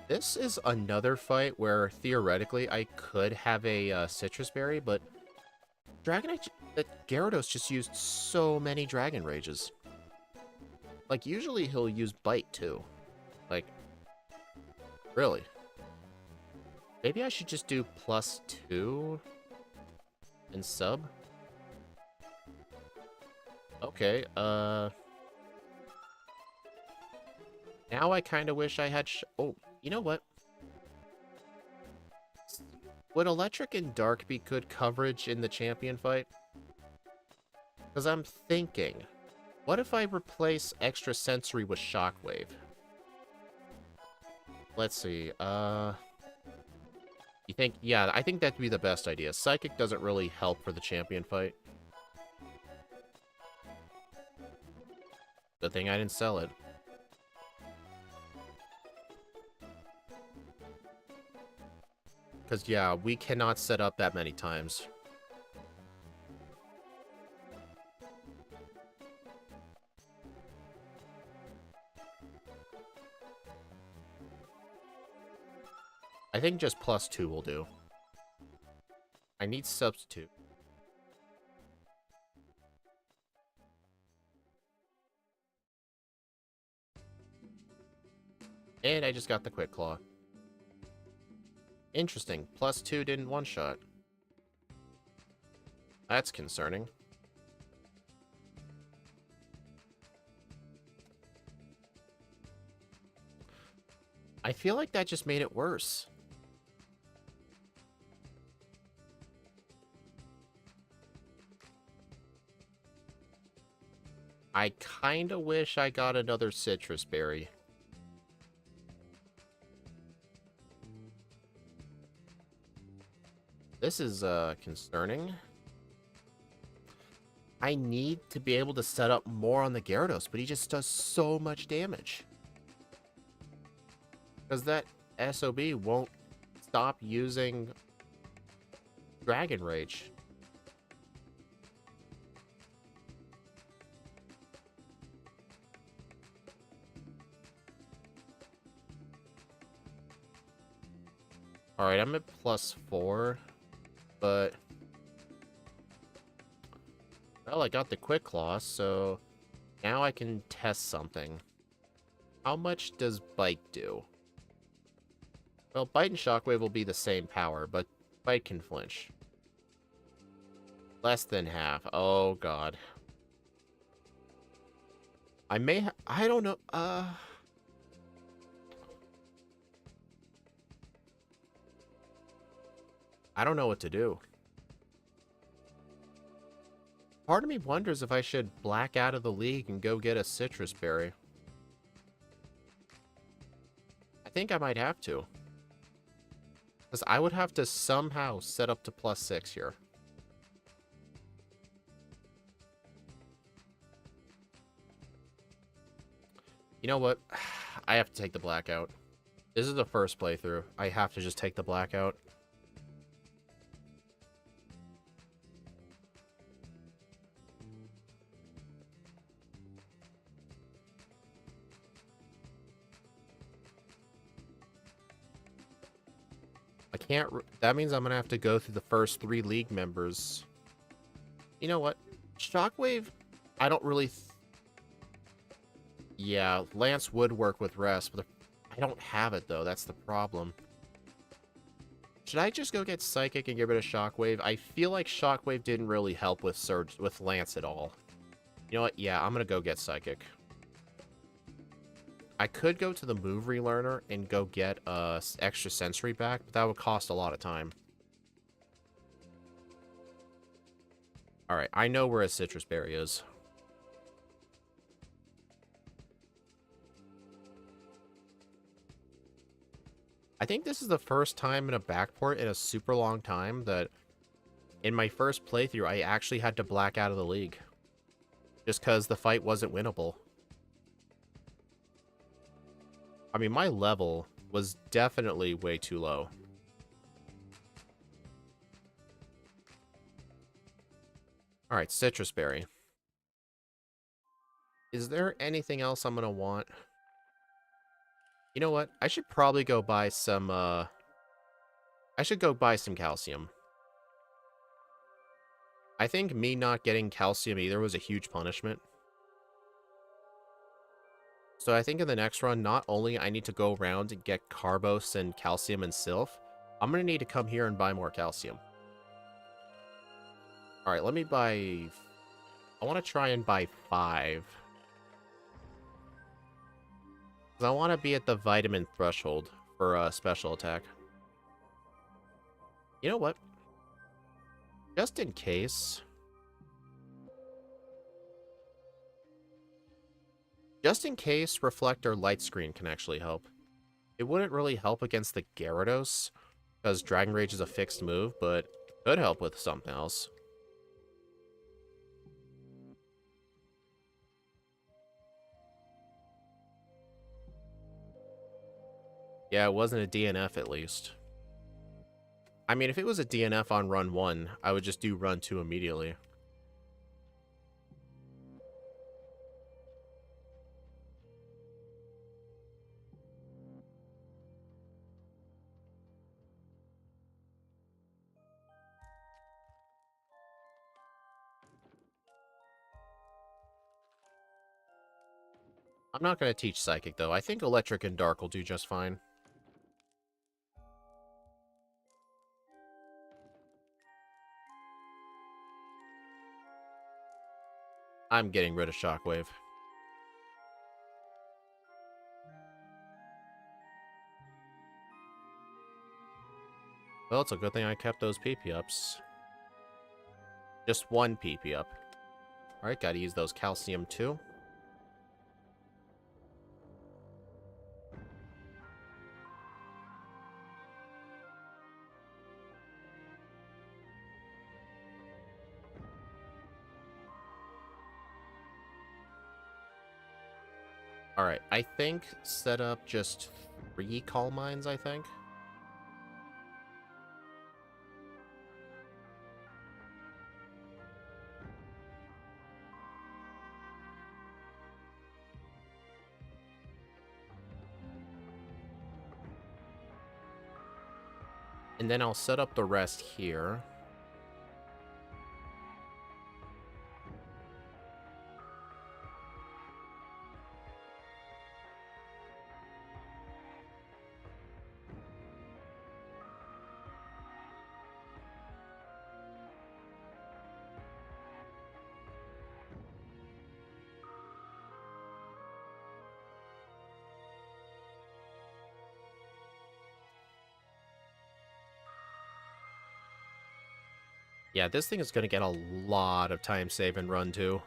This is another fight where, theoretically, I could have a Citrus Berry, but Gyarados just used so many Dragon Rages. Like, usually he'll use Bite, too. Like, really? Maybe I should just do +2 and sub? Okay, Now I kind of wish I had oh, you know what? Would electric and dark be good coverage in the champion fight? Because I'm thinking, what if I replace extra sensory with shockwave? Let's see, you think, yeah, I think that'd be the best idea. Psychic doesn't really help for the champion fight. Good thing I didn't sell it. Because, yeah, we cannot set up that many times. I think just +2 will do. I need substitute. And I just got the Quick Claw. Interesting. +2 didn't one-shot. That's concerning. I feel like that just made it worse. I kinda wish I got another citrus berry. This is, concerning. I need to be able to set up more on the Gyarados, but he just does so much damage. Because that SOB won't stop using Dragon Rage. Alright, I'm at +4, but... well, I got the Quick Claw, so now I can test something. How much does Bite do? Well, Bite and Shockwave will be the same power, but Bite can flinch. Less than half. Oh, God. I may I don't know. I don't know what to do. Part of me wonders if I should black out of the league and go get a citrus berry. I think I might have to. Because I would have to somehow set up to +6 here. You know what? I have to take the blackout. This is the first playthrough. I have to just take the blackout. I can't... that means I'm going to have to go through the first 3 league members. You know what? Shockwave, I don't really... yeah, Lance would work with rest, but I don't have it, though. That's the problem. Should I just go get Psychic and get rid of Shockwave? I feel like Shockwave didn't really help with Surge with Lance at all. You know what? Yeah, I'm going to go get Psychic. I could go to the move relearner and go get extra sensory back, but that would cost a lot of time. Alright, I know where a citrus berry is. I think this is the first time in a backport in a super long time that in my first playthrough I actually had to black out of the league. Just because the fight wasn't winnable. I mean, my level was definitely way too low. Alright, citrus berry. Is there anything else I'm gonna want? You know what? I should probably go buy some, I should go buy some calcium. I think me not getting calcium either was a huge punishment. So I think in the next run, not only I need to go around and get Carbos and calcium and Sylph, I'm gonna need to come here and buy more calcium. Alright, let me buy... I want to try and buy 5. 'Cause I want to be at the vitamin threshold for a special attack. You know what? Just in case... Just in case Reflector Light Screen can actually help. It wouldn't really help against the Gyarados, because Dragon Rage is a fixed move, but it could help with something else. Yeah, it wasn't a DNF at least. I mean, if it was a DNF on run 1, I would just do run 2 immediately. I'm not going to teach Psychic, though. I think Electric and Dark will do just fine. I'm getting rid of Shockwave. Well, it's a good thing I kept those PP ups. Just one PP up. Alright, gotta use those calcium too. Alright, I think set up just 3 Calm Minds, I think. And then I'll set up the rest here. Yeah, this thing is going to get a lot of time save and run, too.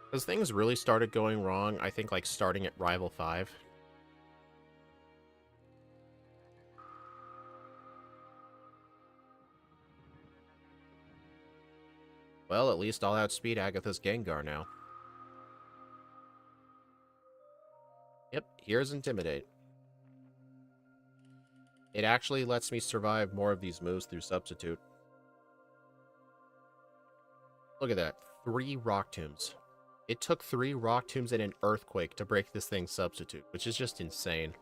Because things really started going wrong, I think, like, starting at Rival 5. Well, at least I'll outspeed Agatha's Gengar now. Yep, here's Intimidate. It actually lets me survive more of these moves through Substitute. Look at that. 3 Rock Tombs. It took 3 Rock Tombs and an Earthquake to break this thing's Substitute, which is just insane.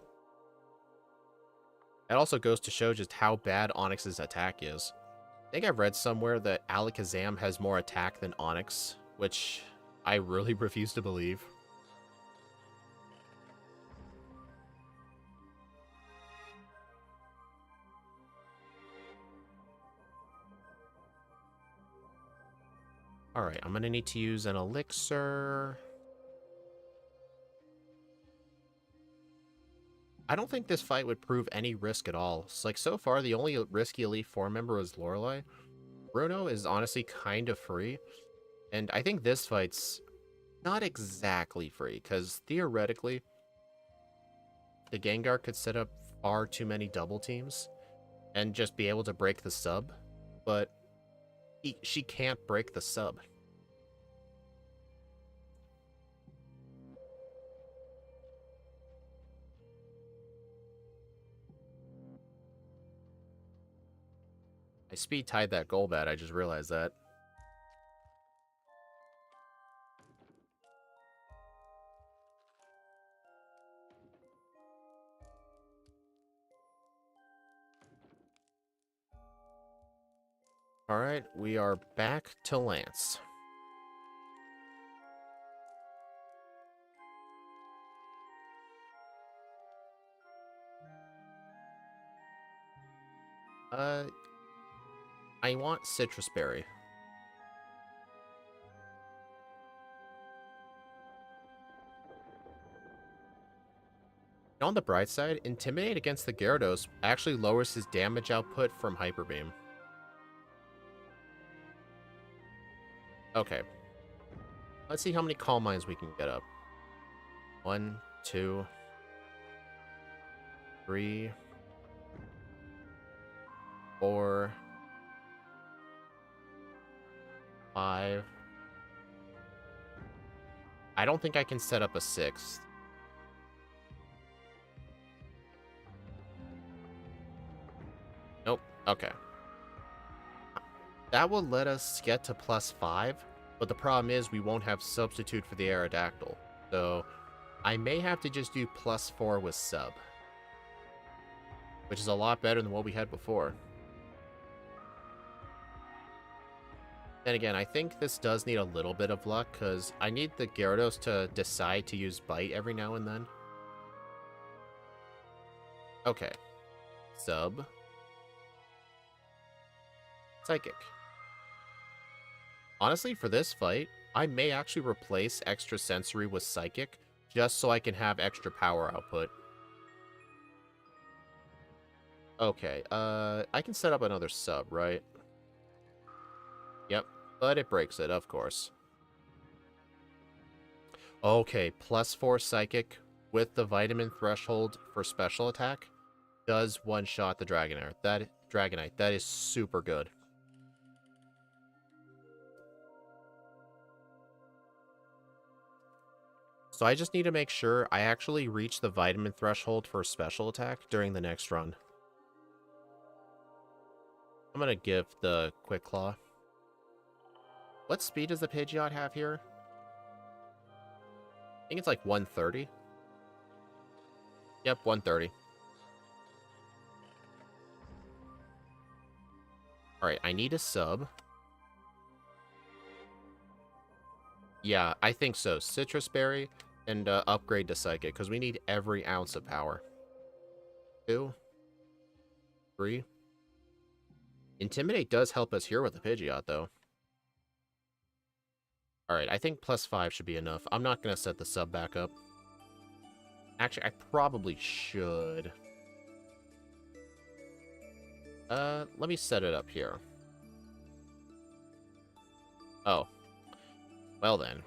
That also goes to show just how bad Onix's attack is. I think I've read somewhere that Alakazam has more attack than Onix, which I really refuse to believe. Alright, I'm gonna need to use an elixir. I don't think this fight would prove any risk at all. It's like, so far, the only risky Elite Four member is Lorelei. Bruno is honestly kind of free. And I think this fight's not exactly free, because theoretically, the Gengar could set up far too many double teams and just be able to break the sub. But she can't break the sub. I speed tied that Golbat, I just realized that. Alright, we are back to Lance. I want Citrus Berry. On the bright side, Intimidate against the Gyarados actually lowers his damage output from Hyper Beam. Okay. Let's see how many Calm Minds we can get up. 1, 2, 3, 4, 5. I don't think I can set up a 6th. Nope. Okay. That will let us get to +5, but the problem is we won't have substitute for the Aerodactyl. So I may have to just do +4 with sub, which is a lot better than what we had before. Then again, I think this does need a little bit of luck, because I need the Gyarados to decide to use Bite every now and then. Okay. Sub. Psychic. Honestly, for this fight, I may actually replace Extra Sensory with Psychic, just so I can have extra power output. Okay, I can set up another sub, right? Yep, but it breaks it, of course. Okay, +4 Psychic with the Vitamin Threshold for special attack does one-shot the Dragonite. That is super good. So I just need to make sure I actually reach the Vitamin Threshold for special attack during the next run. I'm going to give the Quick Claw. What speed does the Pidgeot have here? I think it's like 130. Yep, 130. Alright, I need a sub. Yeah, I think so. Citrus Berry and upgrade to Psychic, because we need every ounce of power. 2. 3. Intimidate does help us here with the Pidgeot, though. Alright, I think +5 should be enough. I'm not going to set the sub back up. Actually, I probably should. Let me set it up here. Oh. Well then.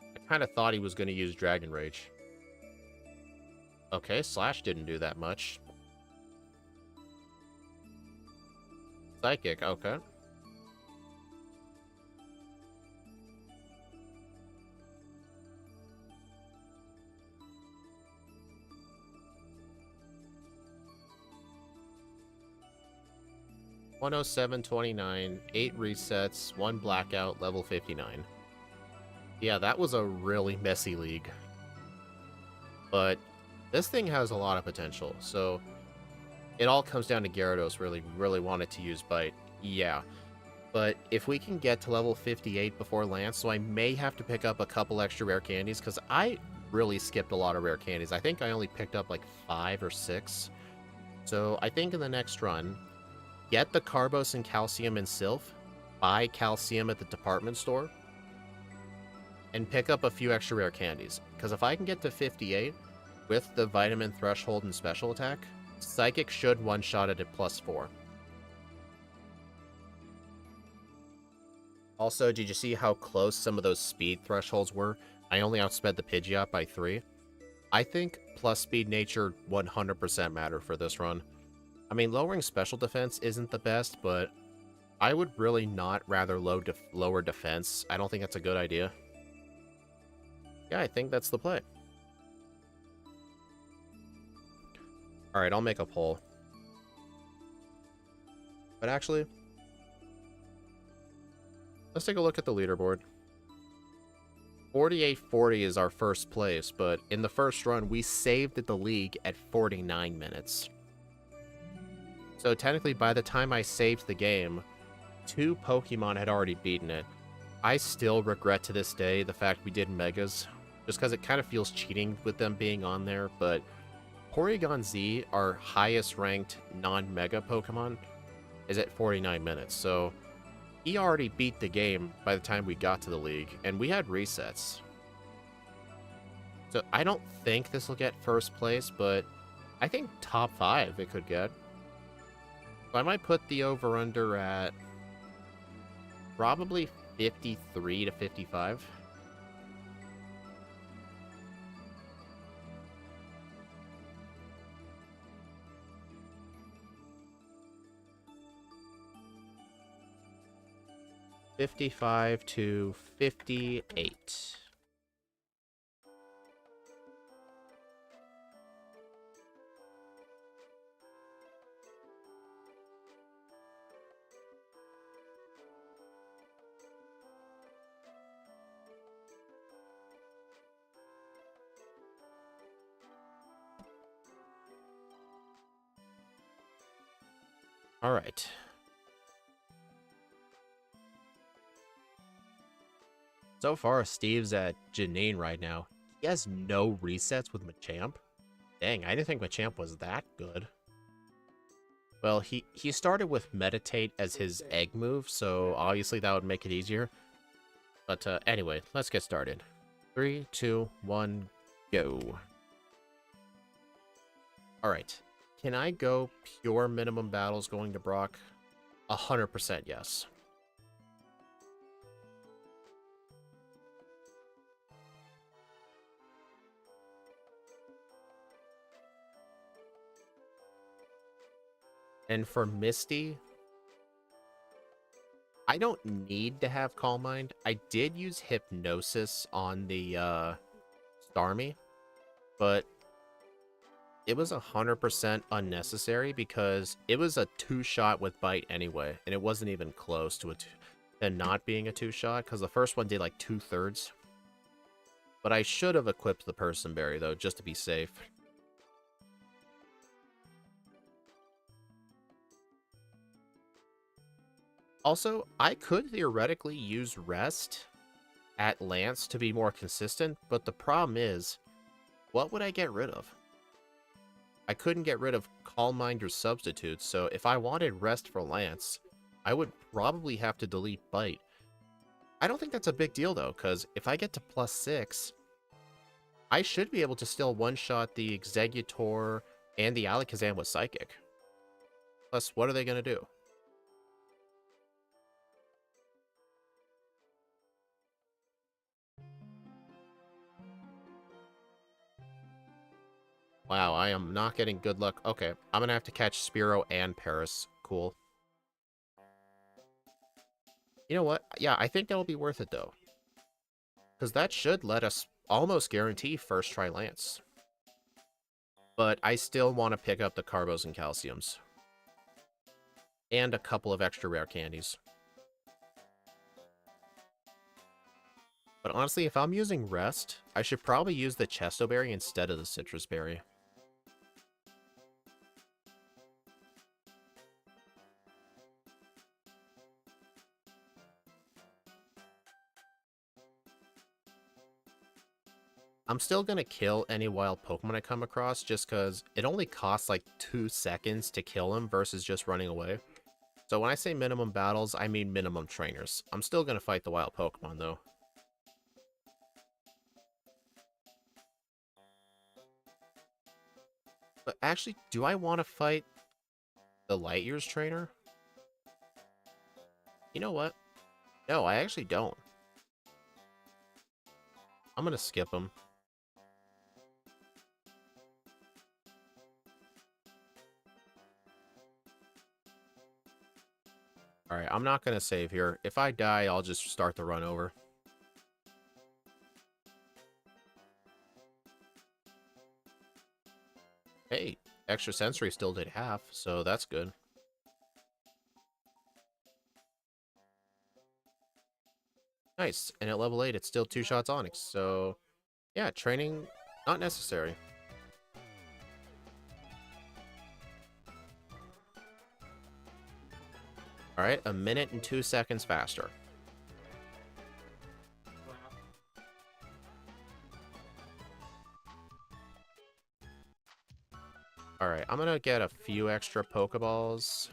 I kind of thought he was going to use Dragon Rage. Okay, Slash didn't do that much. Psychic, okay. $107.29, 8 resets, 1 blackout, level 59. Yeah, that was a really messy league. But this thing has a lot of potential, so it all comes down to Gyarados really wanted to use Bite. Yeah. But if we can get to level 58 before Lance, so I may have to pick up a couple extra rare candies, because I really skipped a lot of rare candies. I think I only picked up like 5 or 6. So I think in the next run, get the Carbos and Calcium and Sylph, buy Calcium at the department store, and pick up a few extra rare candies. Because if I can get to 58 with the Vitamin Threshold and Special Attack, Psychic should one-shot it at +4. Also, did you see how close some of those speed thresholds were? I only outsped the Pidgeot by 3. I think plus speed nature 100% matter for this run. I mean, lowering special defense isn't the best, but I would really not rather lower defense. I don't think that's a good idea. Yeah, I think that's the play. Alright, I'll make a poll. But actually, let's take a look at the leaderboard. 4840 is our first place, but in the first run, we saved the league at 49 minutes. So technically, by the time I saved the game, 2 Pokemon had already beaten it. I still regret to this day the fact we did Megas, just because it kind of feels cheating with them being on there, but Porygon Z, our highest ranked non-Mega Pokemon, is at 49 minutes, so he already beat the game by the time we got to the league, and we had resets. So I don't think this will get first place, but I think top 5 it could get. So I might put the over-under at probably 53 to 55. $55 to $58. All right. So far, Steve's at Janine right now. He has no resets with Machamp. Dang, I didn't think Machamp was that good. Well, he started with Meditate as his egg move, so obviously that would make it easier. But anyway, let's get started. 3, 2, 1, go. Alright. Can I go pure minimum battles going to Brock? 100% yes. And for Misty, I don't need to have Calm Mind. I did use Hypnosis on the Starmie, but it was 100% unnecessary because it was a 2-shot with Bite anyway, and it wasn't even close to not being a 2-shot because the first one did like 2/3. But I should have equipped the Person Berry though, just to be safe. Also, I could theoretically use Rest at Lance to be more consistent, but the problem is, what would I get rid of? I couldn't get rid of Calm Mind or Substitutes, so if I wanted Rest for Lance, I would probably have to delete Bite. I don't think that's a big deal, though, because if I get to +6, I should be able to still one-shot the Exeggutor and the Alakazam with Psychic. Plus, what are they going to do? Wow, I am not getting good luck. Okay, I'm going to have to catch Spearow and Paris. Cool. You know what? Yeah, I think that'll be worth it, though. Because that should let us almost guarantee first try Lance. But I still want to pick up the Carbos and Calciums. And a couple of extra rare candies. But honestly, if I'm using Rest, I should probably use the Chesto Berry instead of the Citrus Berry. I'm still going to kill any wild Pokemon I come across just because it only costs like 2 seconds to kill them versus just running away. So when I say minimum battles, I mean minimum trainers. I'm still going to fight the wild Pokemon though. But actually, do I want to fight the Light Years trainer? You know what? No, I actually don't. I'm going to skip him. Alright, I'm not going to save here. If I die, I'll just start the run over. Hey, Extra Sensory still did half, so that's good. Nice, and at level 8, it's still 2 shots Onyx, so yeah, training, not necessary. Alright, 1 minute and 2 seconds faster. Alright, I'm gonna get a few extra Pokeballs.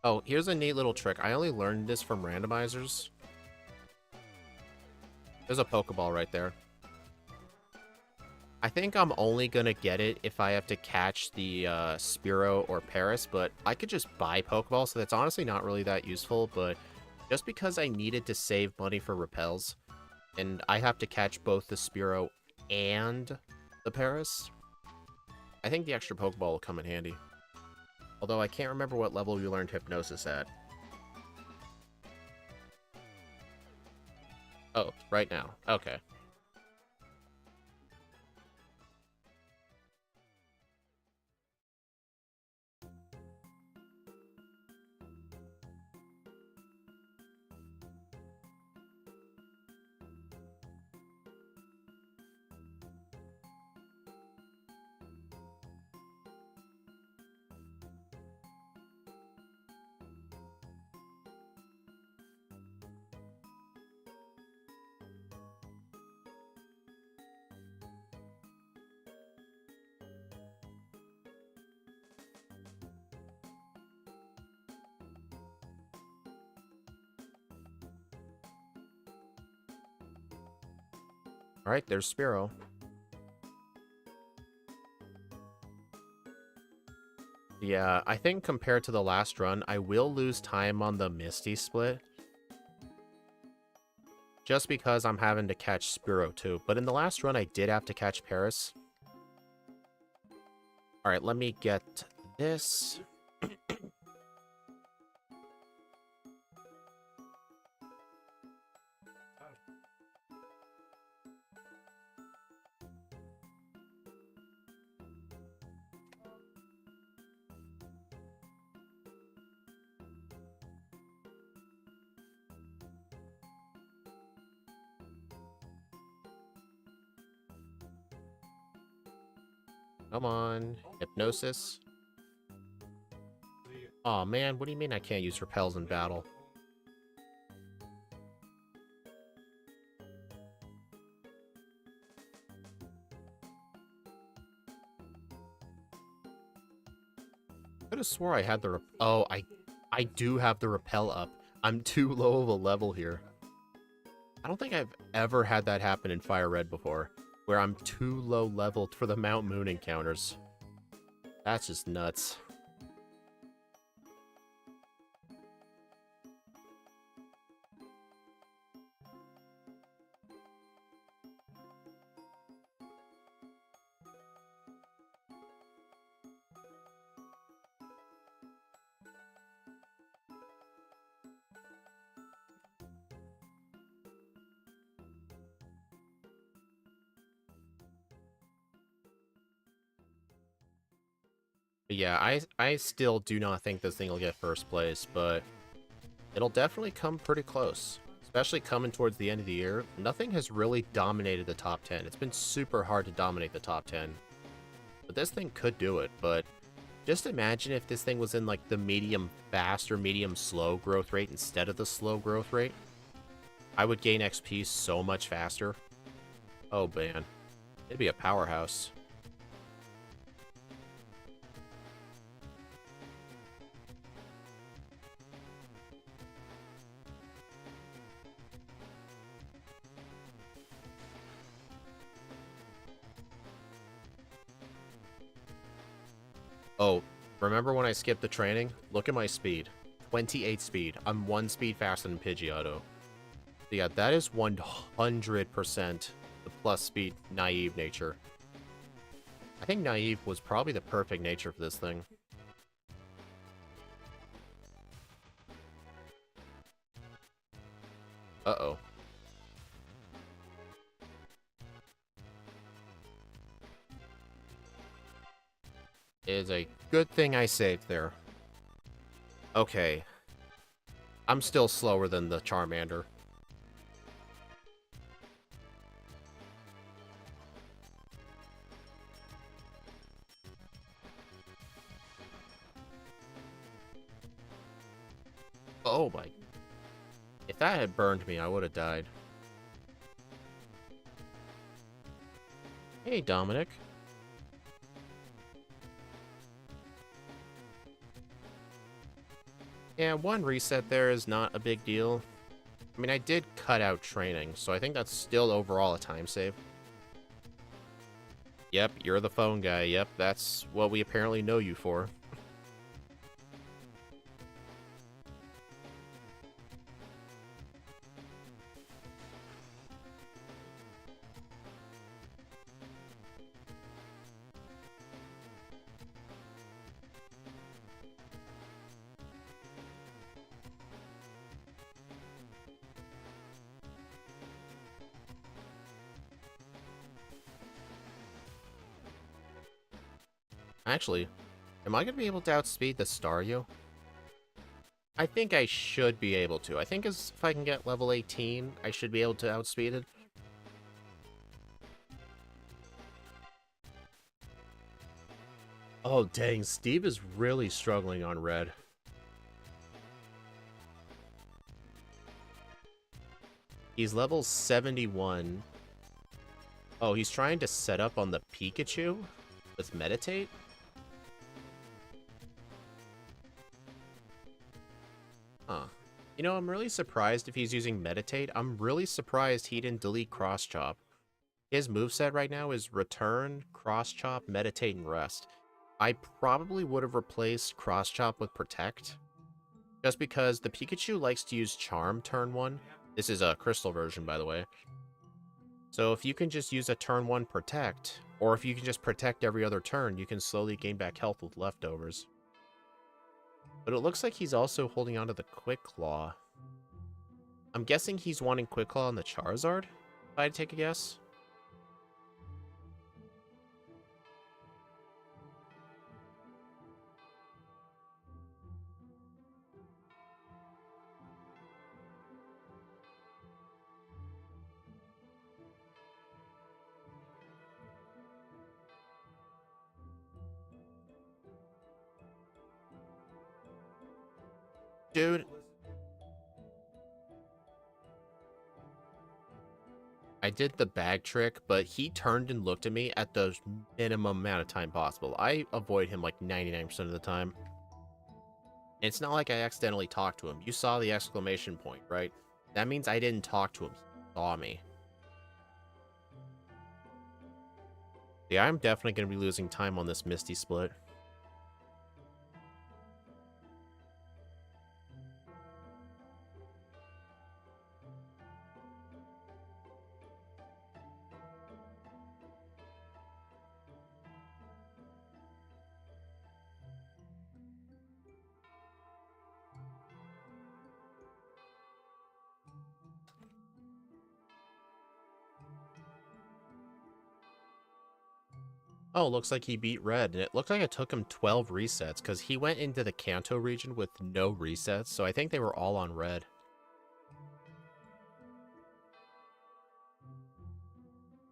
Oh, here's a neat little trick. I only learned this from randomizers. There's a Pokeball right there. I think I'm only gonna get it if I have to catch the Spearow or Paris, but I could just buy Pokeballs, so that's honestly not really that useful, but just because I needed to save money for repels, and I have to catch both the Spearow and the Paris, I think the extra Pokeball will come in handy. Although I can't remember what level you learned Hypnosis at. Oh, right now. Okay. Alright, there's Spearow. Yeah, I think compared to the last run, I will lose time on the Misty split. Just because I'm having to catch Spearow too. But in the last run, I did have to catch Paris. Alright, let me get this. Come on, Hypnosis. Aw, man, what do you mean I can't use repels in battle? I could have swore I had the oh, I do have the repel up. I'm too low of a level here. I don't think I've ever had that happen in Firered before, where I'm too low leveled for the Mount Moon encounters. That's just nuts. But yeah, I still do not think this thing will get first place, but it'll definitely come pretty close. Especially coming towards the end of the year, nothing has really dominated the top 10. It's been super hard to dominate the top 10. But this thing could do it, but just imagine if this thing was in like the medium fast or medium slow growth rate instead of the slow growth rate. I would gain XP so much faster. Oh man, it'd be a powerhouse. Oh, remember when I skipped the training? Look at my speed. 28 speed. I'm 1 speed faster than Pidgeotto. So yeah, that is 100% the plus speed naive nature. I think naive was probably the perfect nature for this thing. Uh-oh. It is a good thing I saved there. Okay. I'm still slower than the Charmander. Oh my. If that had burned me, I would have died. Hey, Dominic. Yeah, one reset there is not a big deal. I mean, I did cut out training, so I think that's still overall a time save. Yep, you're the phone guy. Yep, that's what we apparently know you for. Actually, am I going to be able to outspeed the Staryu? I think I should be able to. I think if I can get level 18, I should be able to outspeed it. Oh, dang. Steve is really struggling on red. He's level 71. Oh, he's trying to set up on the Pikachu with Meditate? Huh. You know, I'm really surprised if he's using Meditate. I'm really surprised he didn't delete Cross Chop. His moveset right now is Return, Cross Chop, Meditate, and Rest. I probably would have replaced Cross Chop with Protect, just because the Pikachu likes to use Charm turn 1. This is a Crystal version, by the way. So if you can just use a turn 1 Protect, or if you can just Protect every other turn, you can slowly gain back health with leftovers. But it looks like he's also holding on to the Quick Claw. I'm guessing he's wanting Quick Claw on the Charizard, if I had to take a guess. Dude, I did the bag trick, but he turned and looked at me at the minimum amount of time possible. I avoid him like 99% of the time. It's not like I accidentally talked to him. You saw the exclamation point, right? That means I didn't talk to him. He saw me. Yeah, I'm definitely going to be losing time on this Misty split. Oh, looks like he beat Red, and it looked like it took him 12 resets, because he went into the Kanto region with no resets, so I think they were all on Red.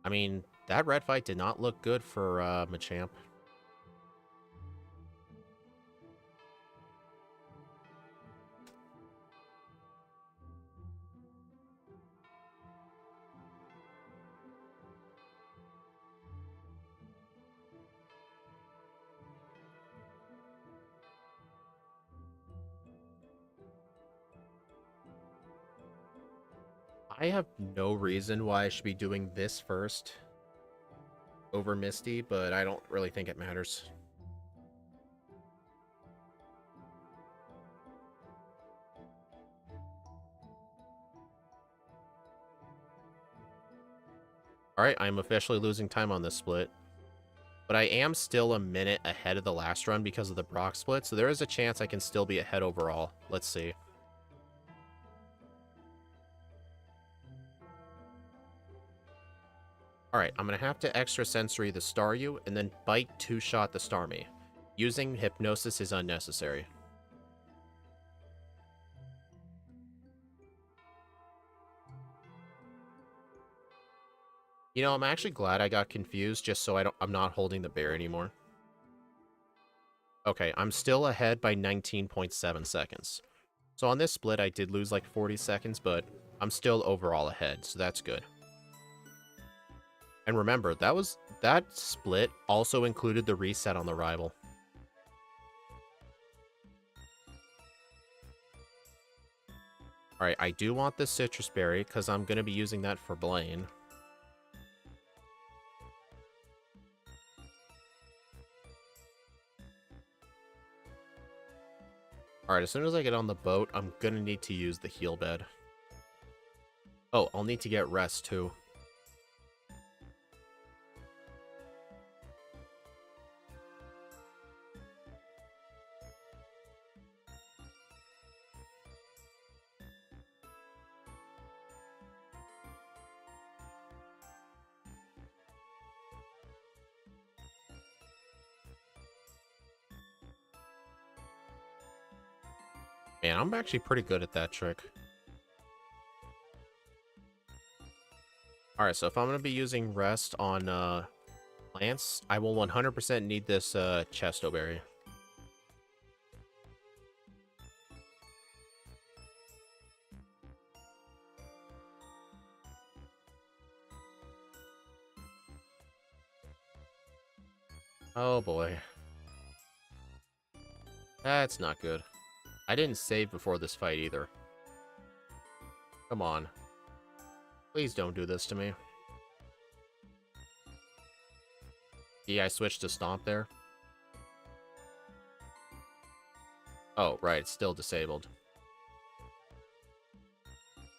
I mean, that Red fight did not look good for Machamp. I have no reason why I should be doing this first over Misty, but I don't really think it matters. Alright, I'm officially losing time on this split. But I am still a minute ahead of the last run because of the Brock split, so there is a chance I can still be ahead overall. Let's see. Alright, I'm going to have to Extra Sensory the Staryu, and then Bite two-shot the Starmie. Using Hypnosis is unnecessary. You know, I'm actually glad I got confused just so I'm not holding the bear anymore. Okay, I'm still ahead by 19.7 seconds. So on this split, I did lose like 40 seconds, but I'm still overall ahead, so that's good. And remember, that split also included the reset on the rival. Alright, I do want this citrus berry, because I'm going to be using that for Blaine. Alright, as soon as I get on the boat, I'm going to need to use the heal bed. Oh, I'll need to get rest, too. Man, I'm actually pretty good at that trick. Alright, so if I'm going to be using rest on plants, I will 100% need this chesto berry. Oh boy. That's not good. I didn't save before this fight either. Come on. Please don't do this to me. Yeah, I switched to Stomp there. Oh, right, it's still disabled.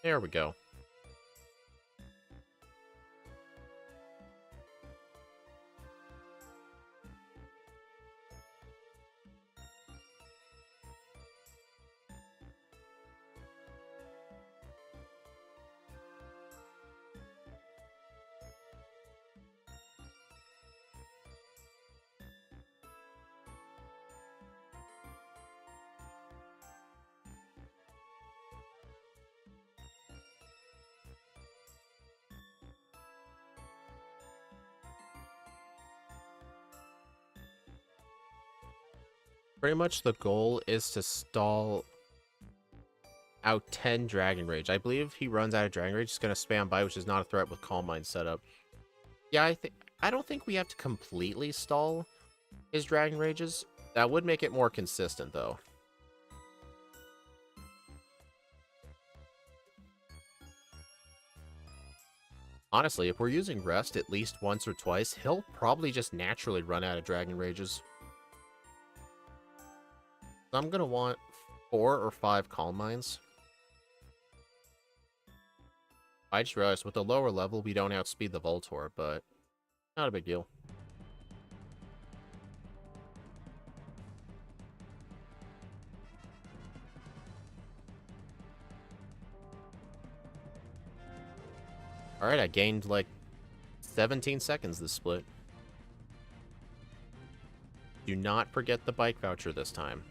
There we go. Pretty much the goal is to stall out 10 Dragon Rage. I believe he runs out of Dragon Rage, he's going to spam by, which is not a threat with Calm Mind setup. Yeah, I don't think we have to completely stall his Dragon Rages. That would make it more consistent, though. Honestly, if we're using Rest at least once or twice, he'll probably just naturally run out of Dragon Rages. So I'm going to want 4 or 5 Calm Minds. I just realized with the lower level, we don't outspeed the Voltorb, but not a big deal. Alright, I gained like 17 seconds this split. Do not forget the bike voucher this time.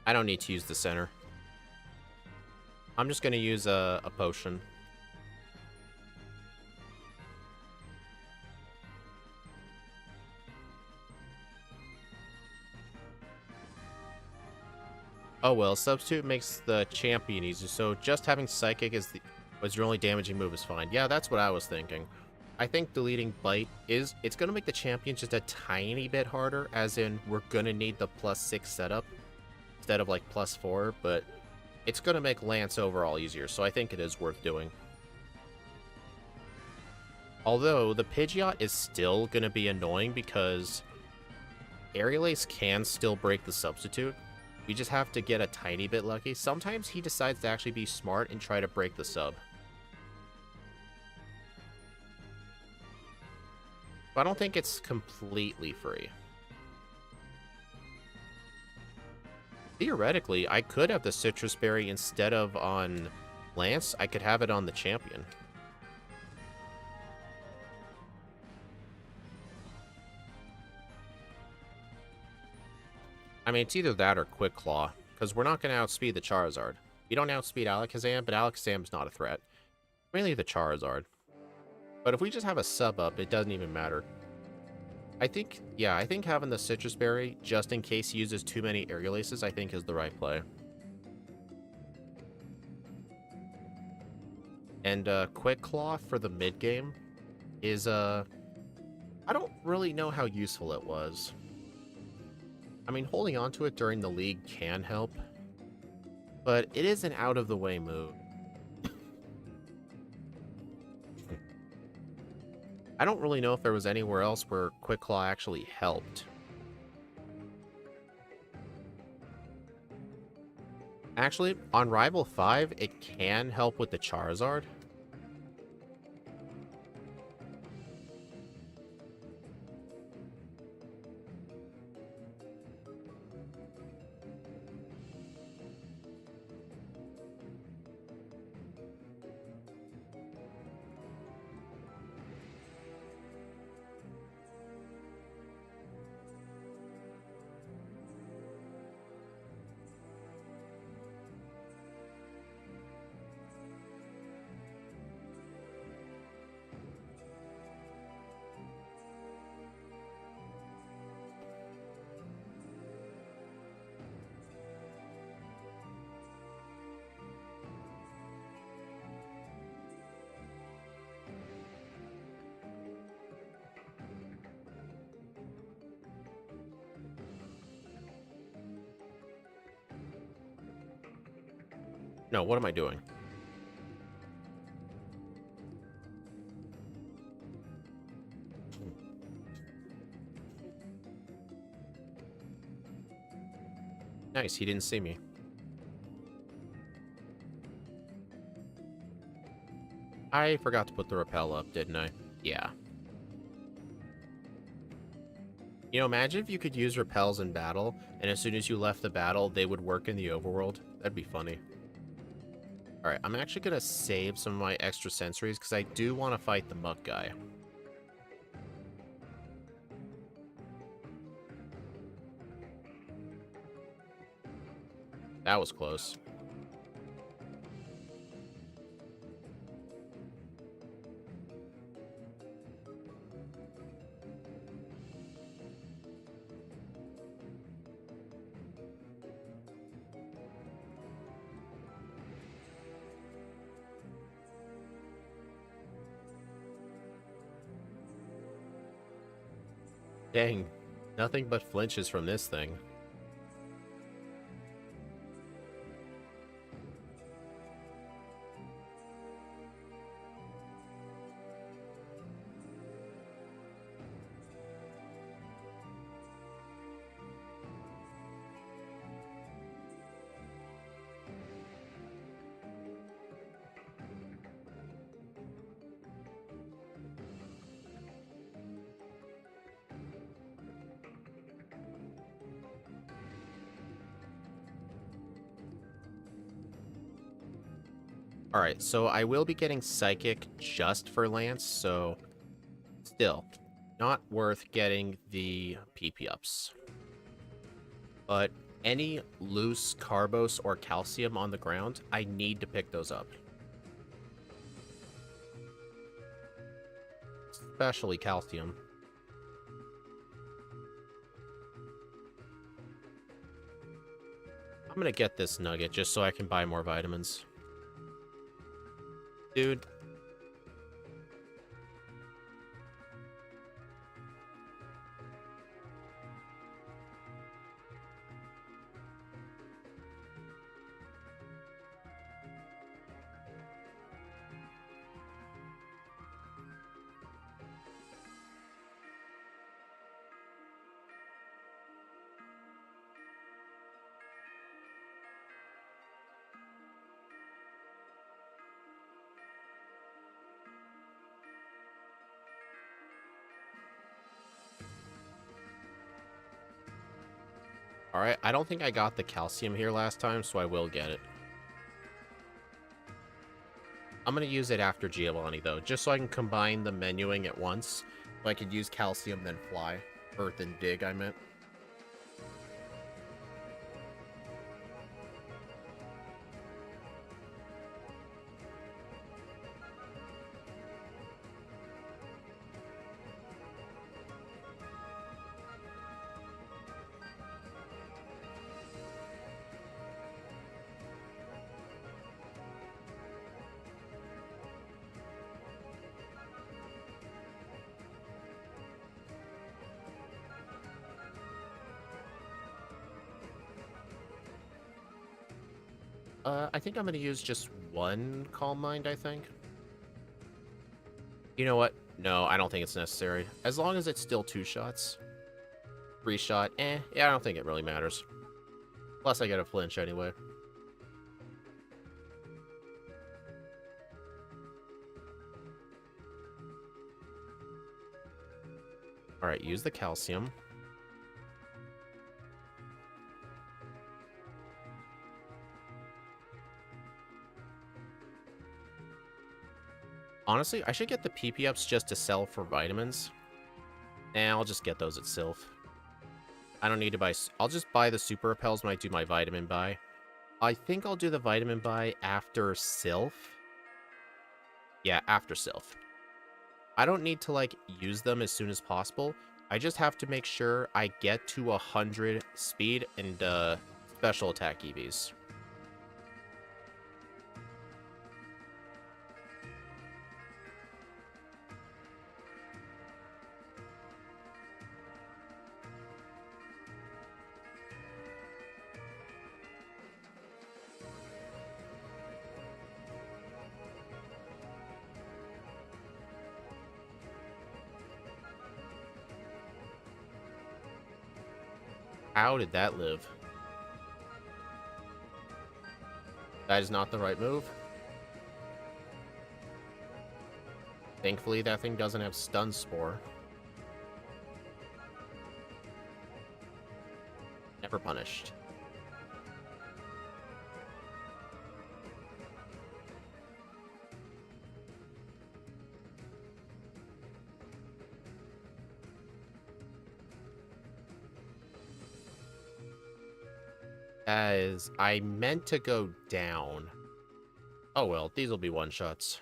I don't need to use the center. I'm just going to use a potion. Oh well, Substitute makes the champion easier, so just having Psychic was your only damaging move is fine. Yeah, that's what I was thinking. I think deleting Bite it's going to make the champion just a tiny bit harder, as in we're going to need the +6 setup instead of like +4, but it's going to make Lance overall easier, so I think it is worth doing. Although, the Pidgeot is still going to be annoying because Aerial Ace can still break the Substitute. We just have to get a tiny bit lucky. Sometimes he decides to actually be smart and try to break the sub. But I don't think it's completely free. Theoretically, I could have the Citrus Berry instead of on Lance. I could have it on the champion. I mean, it's either that or Quick Claw, because we're not going to outspeed the Charizard. We don't outspeed Alakazam, but Alakazam's not a threat. Mainly the Charizard. But if we just have a sub up, it doesn't even matter. I think, yeah, I think having the citrus berry, just in case he uses too many aerial aces, I think is the right play. And Quick Claw for the mid game is, I don't really know how useful it was. I mean, holding on to it during the league can help, but it is an out-of-the-way move. I don't really know if there was anywhere else where Quick Claw actually helped. Actually, on Rival 5, it can help with the Charizard. No, what am I doing? Nice, he didn't see me. I forgot to put the repel up, didn't I? Yeah. You know, imagine if you could use repels in battle, and as soon as you left the battle, they would work in the overworld. That'd be funny. Alright, I'm actually going to save some of my extra sensories, because I do want to fight the muck guy. That was close. Dang, nothing but flinches from this thing. Alright, so I will be getting Psychic just for Lance, so still, not worth getting the PP ups. But any loose Carbos or Calcium on the ground, I need to pick those up. Especially Calcium. I'm gonna get this nugget just so I can buy more vitamins. Dude. Alright, I don't think I got the Calcium here last time, so I will get it. I'm going to use it after Giovanni, though, just so I can combine the menuing at once. So I could use Calcium, then Fly. Earth and Dig, I meant. I think I'm gonna use just one Calm Mind, I think. You know what? No, I don't think it's necessary. As long as it's still 2 shots. 3 shot, yeah, I don't think it really matters. Plus, I get a flinch anyway. Alright, use the calcium. Honestly, I should get the PP ups just to sell for vitamins. Nah, I'll just get those at Sylph. I don't need to buy... I'll just buy the super repels when I do my vitamin buy. I think I'll do the vitamin buy after Sylph. Yeah, after Sylph. I don't need to, like, use them as soon as possible. I just have to make sure I get to 100 speed and special attack EVs. How did that live? That is not the right move. Thankfully, that thing doesn't have Stun Spore. Never punished. As I meant to go down. Oh well, these will be one-shots.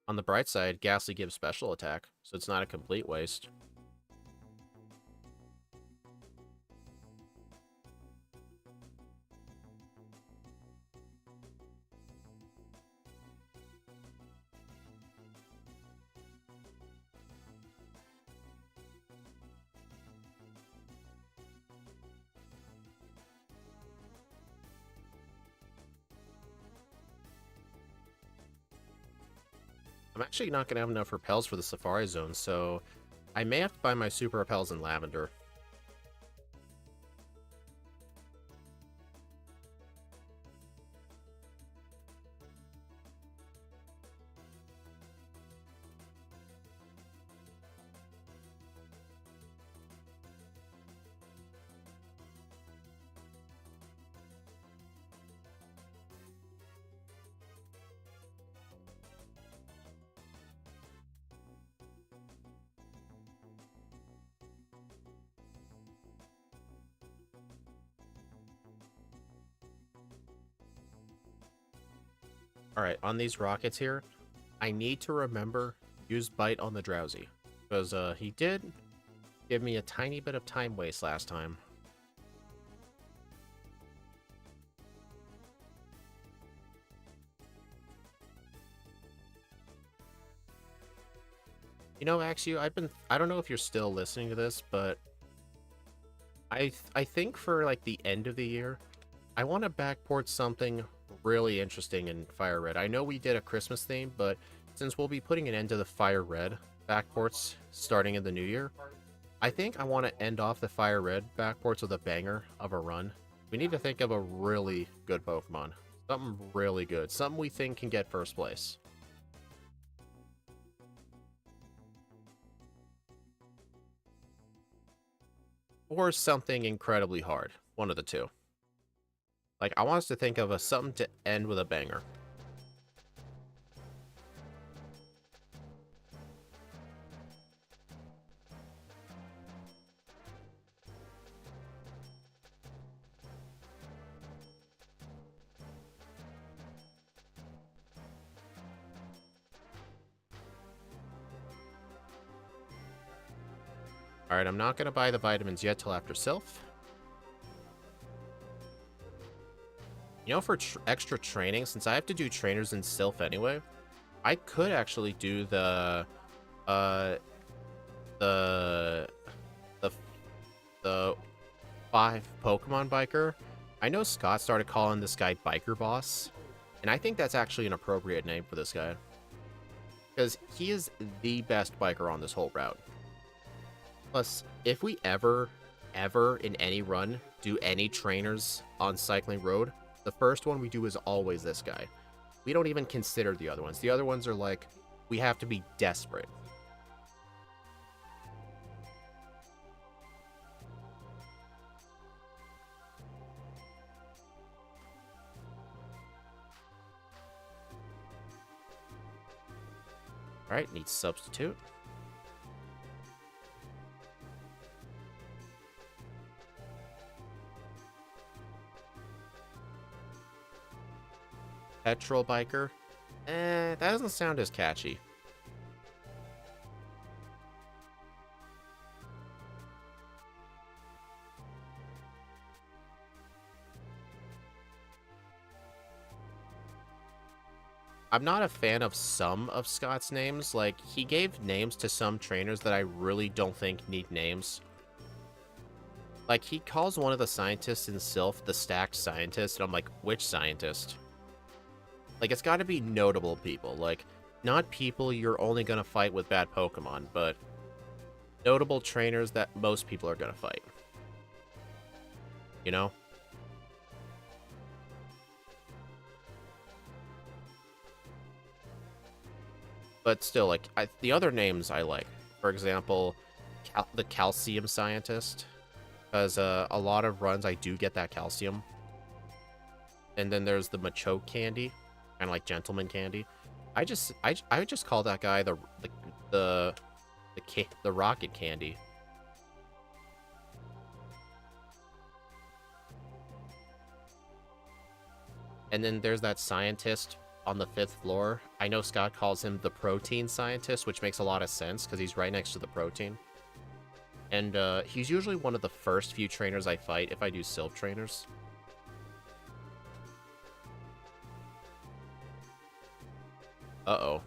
On the bright side, Ghastly gives special attack, so it's not a complete waste. I'm actually not going to have enough repels for the Safari Zone, so I may have to buy my super repels in Lavender. Alright, on these rockets here, I need to remember use Bite on the Drowsy. Because he did give me a tiny bit of time waste last time. You know, Axio, I don't know if you're still listening to this, but I think for like the end of the year, I want to backport something really interesting in Firered. I know we did a Christmas theme, but since we'll be putting an end to the Firered backports starting in the new year, I think I want to end off the Firered backports with a banger of a run. We need to think of a really good Pokemon. Something really good. Something we think can get first place. Or something incredibly hard. One of the two. Like, I want us to think of something to end with a banger. Alright, I'm not going to buy the vitamins yet till after Sylph. You know, for extra training, since I have to do trainers in Sylph anyway, I could actually do the 5 Pokemon Biker. I know Scott started calling this guy Biker Boss, and I think that's actually an appropriate name for this guy. Because he is the best biker on this whole route. Plus, if we ever in any run do any trainers on Cycling Road, the first one we do is always this guy. We don't even consider the other ones. The other ones are like, we have to be desperate. Alright, need substitute. Petrol biker? That doesn't sound as catchy. I'm not a fan of some of Scott's names. Like, he gave names to some trainers that I really don't think need names. Like, he calls one of the scientists in Sylph the Stacked Scientist, and I'm like, which scientist? Like, it's gotta be notable people. Like, not people you're only gonna fight with bad Pokemon, but notable trainers that most people are gonna fight. You know? But still, like, the other names I like. For example, the Calcium Scientist. Because a lot of runs I do get that calcium. And then there's the Machoke Candy. Kind of like Gentleman Candy. I would just call that guy the Rocket Candy. And then there's that scientist on the 5th floor. I know Scott calls him the Protein Scientist, which makes a lot of sense because he's right next to the protein. And he's usually one of the first few trainers I fight if I do Sylph trainers. Uh-oh.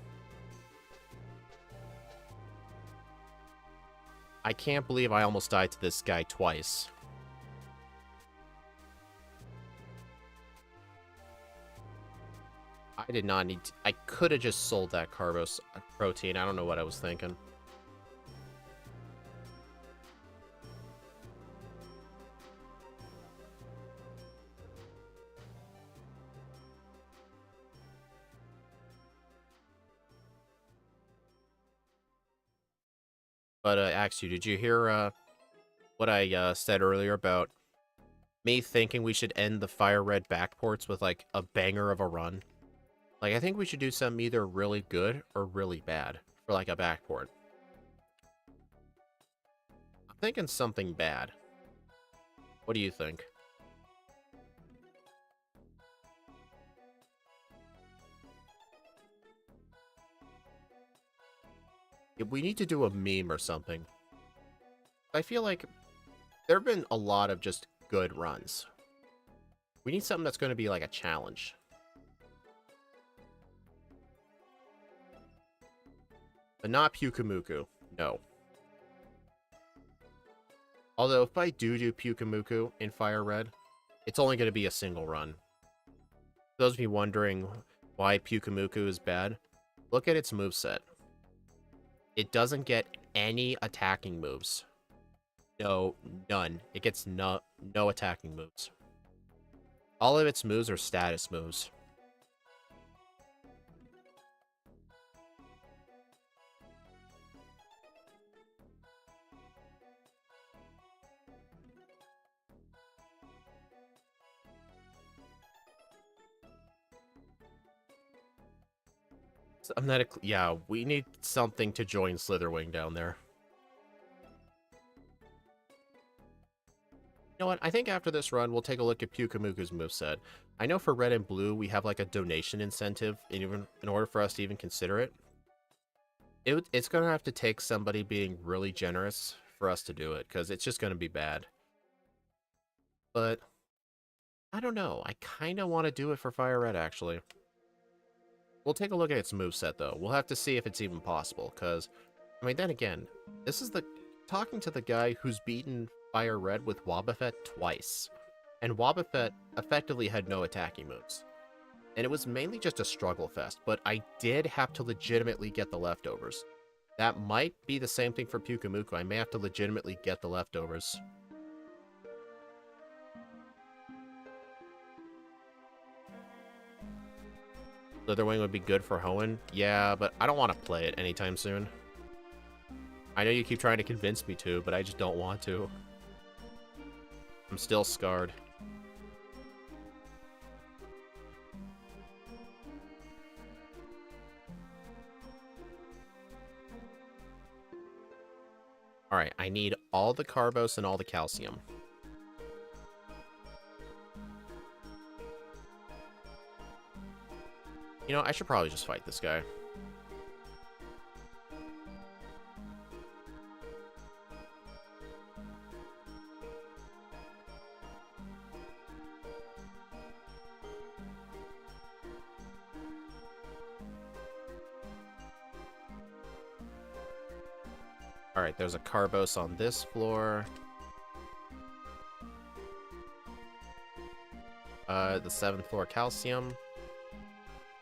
I can't believe I almost died to this guy twice. I did not need to... I could have just sold that Carbos protein. I don't know what I was thinking. But, Axu, did you hear, what I, said earlier about me thinking we should end the Firered backports with, like, a banger of a run? Like, I think we should do something either really good or really bad for, like, a backport. I'm thinking something bad. What do you think? We need to do a meme or something. I feel like there have been a lot of just good runs. We need something that's going to be like a challenge. But not Pyukumuku. No. Although, if I do Pyukumuku in Fire Red, it's only going to be a single run. For those of you wondering why Pyukumuku is bad, look at its moveset. It doesn't get any attacking moves. No, none. It gets no attacking moves. All of its moves are status moves. Yeah, we need something to join Slitherwing down there. You know what? I think after this run, we'll take a look at Pyukumuku's moveset. I know for Red and Blue, we have like a donation incentive in order for us to even consider it. It's going to have to take somebody being really generous for us to do it, because it's just going to be bad. But, I don't know. I kind of want to do it for Fire Red, actually. We'll take a look at its moveset, though. We'll have to see if it's even possible, because, I mean, then again, this is talking to the guy who's beaten Fire Red with Wobbuffet twice. and Wobbuffet effectively had no attacking moves. And it was mainly just a struggle fest, but I did have to legitimately get the leftovers. That might be the same thing for Pyukumuku. I may have to legitimately get the leftovers. Slitherwing would be good for Hoenn. Yeah, but I don't want to play it anytime soon. I know you keep trying to convince me to, but I just don't want to. I'm still scarred. Alright, I need all the Carbos and all the Calcium. You know, I should probably just fight this guy. Alright, there's a Carbos on this floor. The 7th floor Calcium.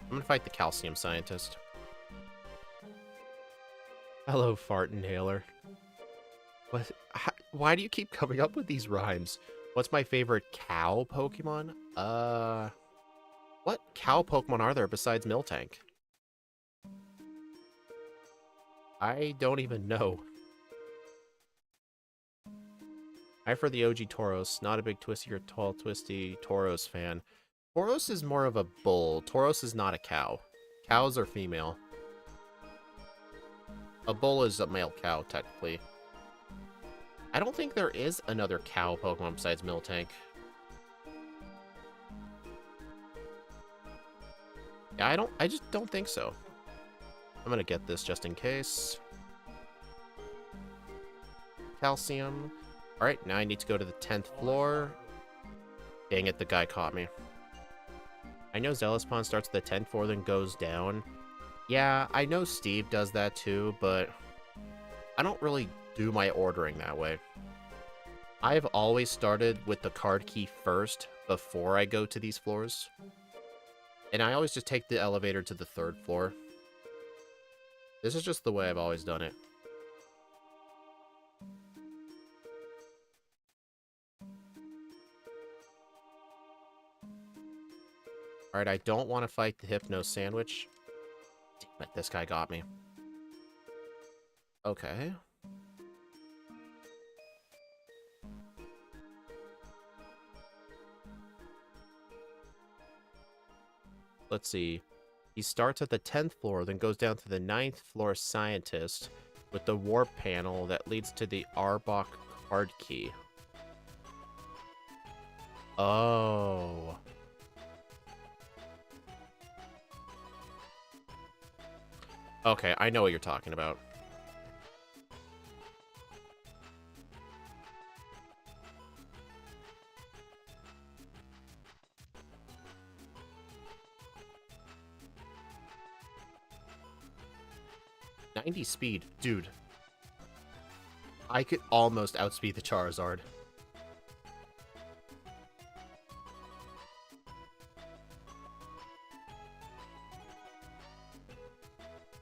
I'm gonna fight the Calcium Scientist. Hello, Fart Inhaler. What? Why do you keep coming up with these rhymes? What's my favorite cow Pokemon? What cow Pokemon are there besides Miltank? I don't even know. I for the OG Tauros, not a big twisty or tall twisty Tauros fan. Tauros is more of a bull. Tauros is not a cow. Cows are female. A bull is a male cow, technically. I don't think there is another cow Pokemon besides Miltank. Yeah, I just don't think so. I'm gonna get this just in case. Calcium. Alright, now I need to go to the 10th floor. Dang it, the guy caught me. I know Zealouspawn starts at the 10th floor, then goes down. Yeah, I know Steve does that too, but I don't really do my ordering that way. I've always started with the card key first before I go to these floors. And I always just take the elevator to the 3rd floor. This is just the way I've always done it. Alright, I don't want to fight the Hypno Sandwich. Damn it, this guy got me. Okay. Let's see. He starts at the 10th floor, then goes down to the 9th floor Scientist with the warp panel that leads to the Arbok card key. Oh. Okay, I know what you're talking about. "90 speed, dude. I could almost outspeed the Charizard.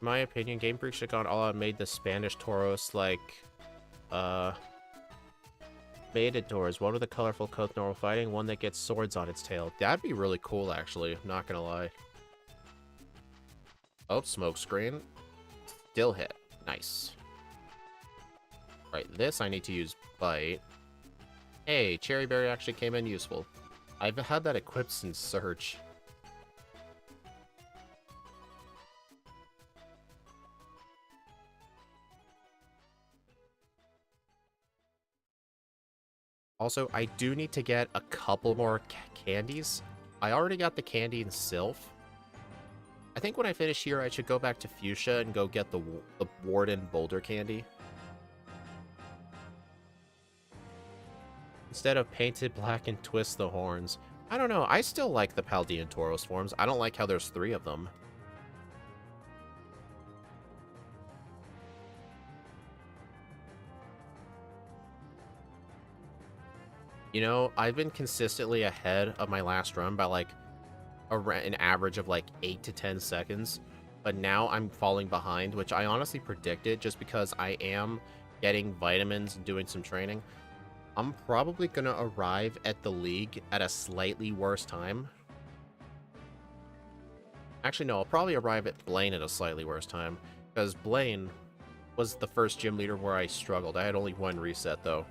In my opinion, Game Freak should have gone all out and made the Spanish Tauros like, Matadors. One with a colorful coat normal fighting, one that gets swords on its tail. That'd be really cool, actually. I'm not gonna lie. Oh, smoke screen. Still hit. Nice. Right, this I need to use Bite. Hey, Cherry Berry actually came in useful. I've had that equipped since Surge. Also, I do need to get a couple more candies. I already got the candy in Sylph. I think when I finish here, I should go back to Fuchsia and go get the Warden Boulder candy. Instead of painted black and twist the horns. I don't know, I still like the Paldean Tauros forms. I don't like how there's 3 of them. You know, I've been consistently ahead of my last run by like an average of like 8 to 10 seconds, but now I'm falling behind, which I honestly predicted just because I am getting vitamins and doing some training. I'm probably going to arrive at the league at a slightly worse time. Actually, no, I'll probably arrive at Blaine at a slightly worse time, because Blaine was the first gym leader where I struggled. I had only one reset, though.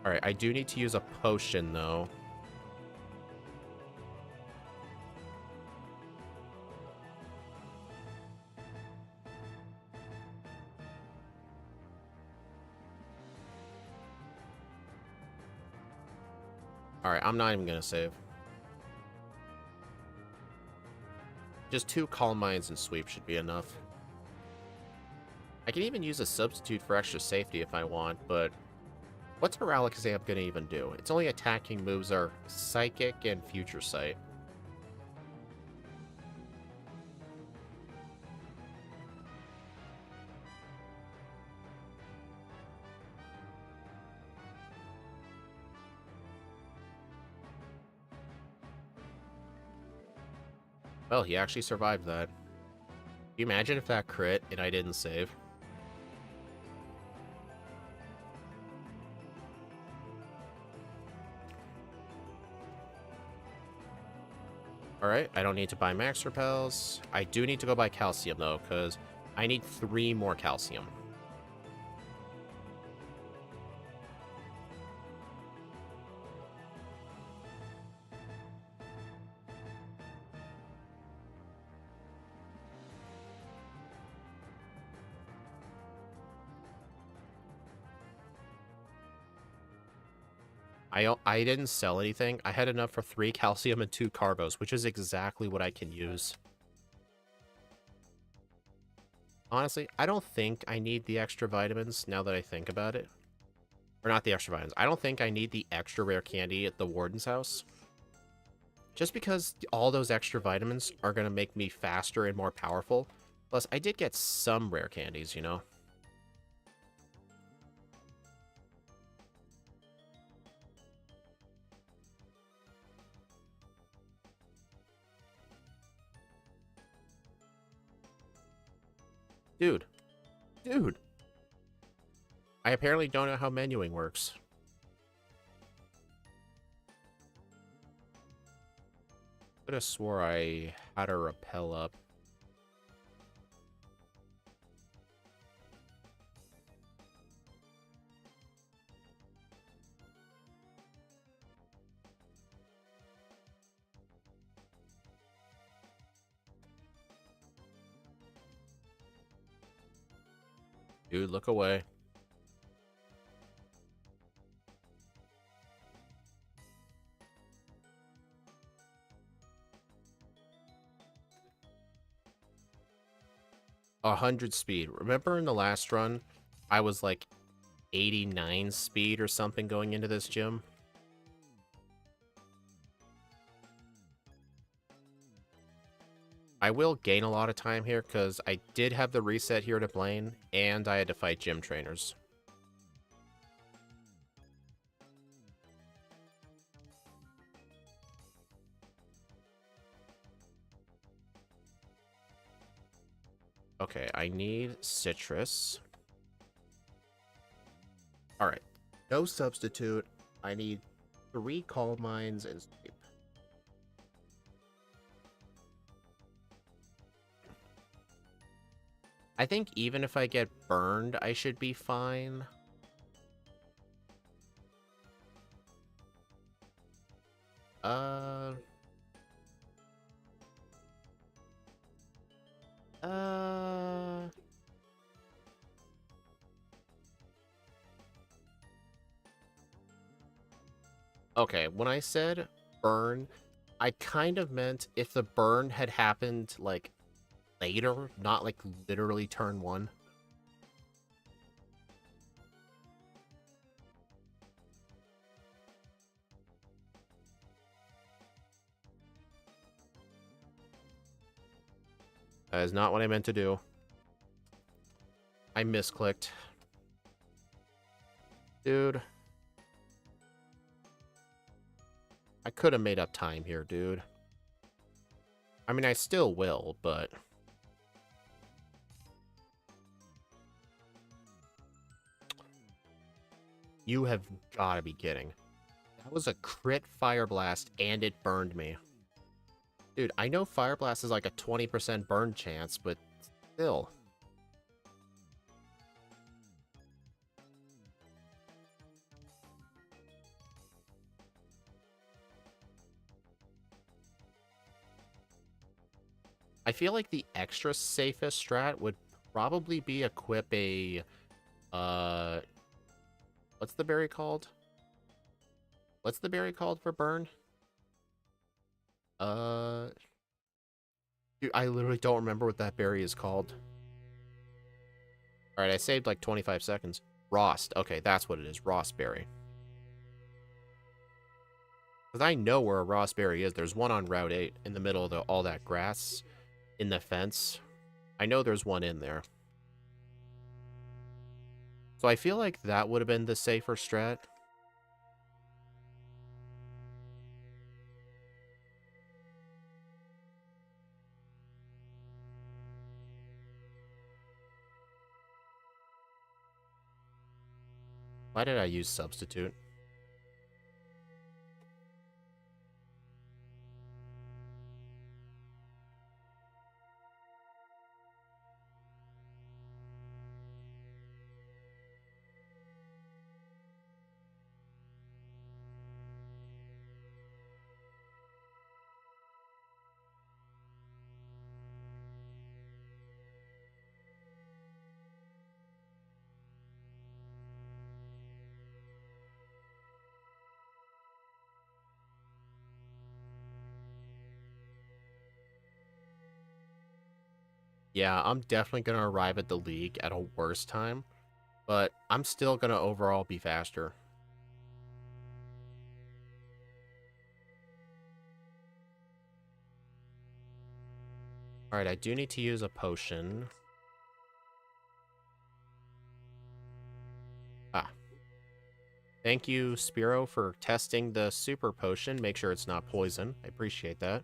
Alright, I do need to use a potion, though. Alright, I'm not even gonna save. Just 2 Calm Minds and Sweep should be enough. I can even use a substitute for extra safety if I want, but what's Alakazam gonna even do? Its only attacking moves are Psychic and Future Sight. Well, he actually survived that. Can you imagine if that crit and I didn't save? Alright, I don't need to buy max repels. I do need to go buy calcium, though, because I need 3 more calcium. I didn't sell anything. I had enough for 3 calcium and 2 carbos, which is exactly what I can use. Honestly, I don't think I need the extra vitamins now that I think about it. Or not the extra vitamins. I don't think I need the extra rare candy at the warden's house. Just because all those extra vitamins are going to make me faster and more powerful. Plus, I did get some rare candies, you know? Dude. Dude. I apparently don't know how menuing works. I could have swore I had a repel up. Dude, look away. A 100 speed. Remember in the last run, I was like 89 speed or something going into this gym? I will gain a lot of time here because I did have the reset here to Blaine, and I had to fight gym trainers. Okay, I need citrus. Alright, no substitute. I need 3 Calm Minds and Sweep. I think even if I get burned, I should be fine. Uh... Okay, when I said burn, I kind of meant if the burn had happened, like, later, not, like, literally turn 1. That is not what I meant to do. I misclicked. Dude. I could have made up time here, dude. I mean, I still will, but... You have got to be kidding. That was a crit Fire Blast, and it burned me. Dude, I know Fire Blast is like a 20% burn chance, but still. I feel like the extra safest strat would probably be equip a... What's the berry called? What's the berry called for burn? Dude, I literally don't remember what that berry is called. Alright, I saved like 25 seconds. Rost. Okay, that's what it is. Rost berry. Because I know where a Rost berry is. There's one on Route 8 in the middle of all that grass in the fence. I know there's one in there. So I feel like that would have been the safer strat. Why did I use substitute? Yeah, I'm definitely going to arrive at the league at a worse time, but I'm still going to overall be faster. Alright, I do need to use a potion. Ah. Thank you, Spiro, for testing the super potion. Make sure it's not poison. I appreciate that.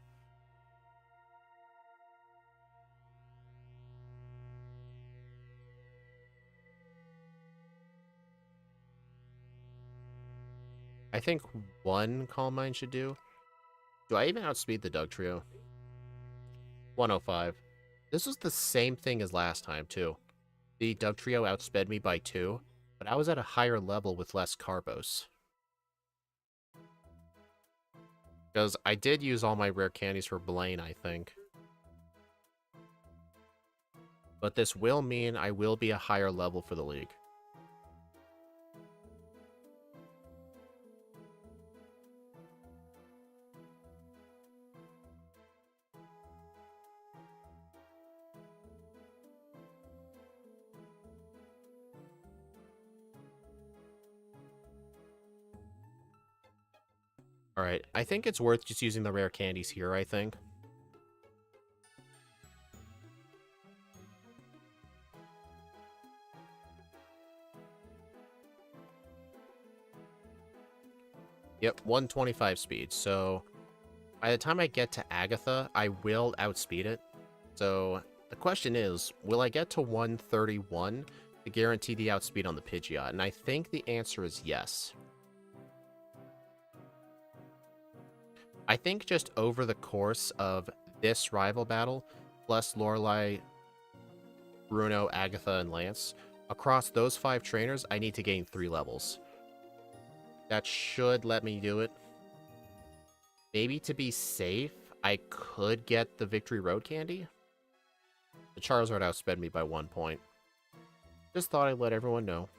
I think one Calm Mind should do. Do I even outspeed the Doug Trio? 105. This was the same thing as last time, too. The Doug Trio outsped me by 2, but I was at a higher level with less Carbos. Because I did use all my rare candies for Blaine, I think. But this will mean I will be a higher level for the league. Alright, I think it's worth just using the rare candies here, I think. Yep, 125 speed, so by the time I get to Agatha, I will outspeed it. So the question is, will I get to 131 to guarantee the outspeed on the Pidgeot? And I think the answer is yes. I think just over the course of this rival battle, plus Lorelei, Bruno, Agatha, and Lance, across those 5 trainers, I need to gain 3 levels. That should let me do it. Maybe to be safe, I could get the Victory Road candy. The Charizard outsped me by 1 point. Just thought I'd let everyone know.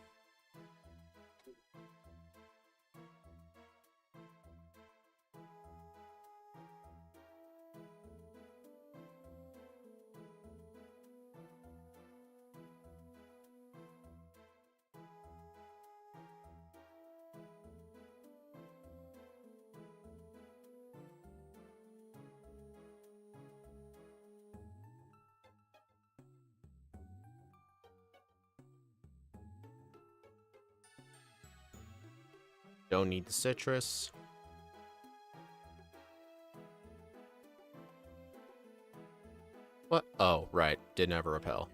Don't need the citrus. What? Oh, right. Didn't have a repel.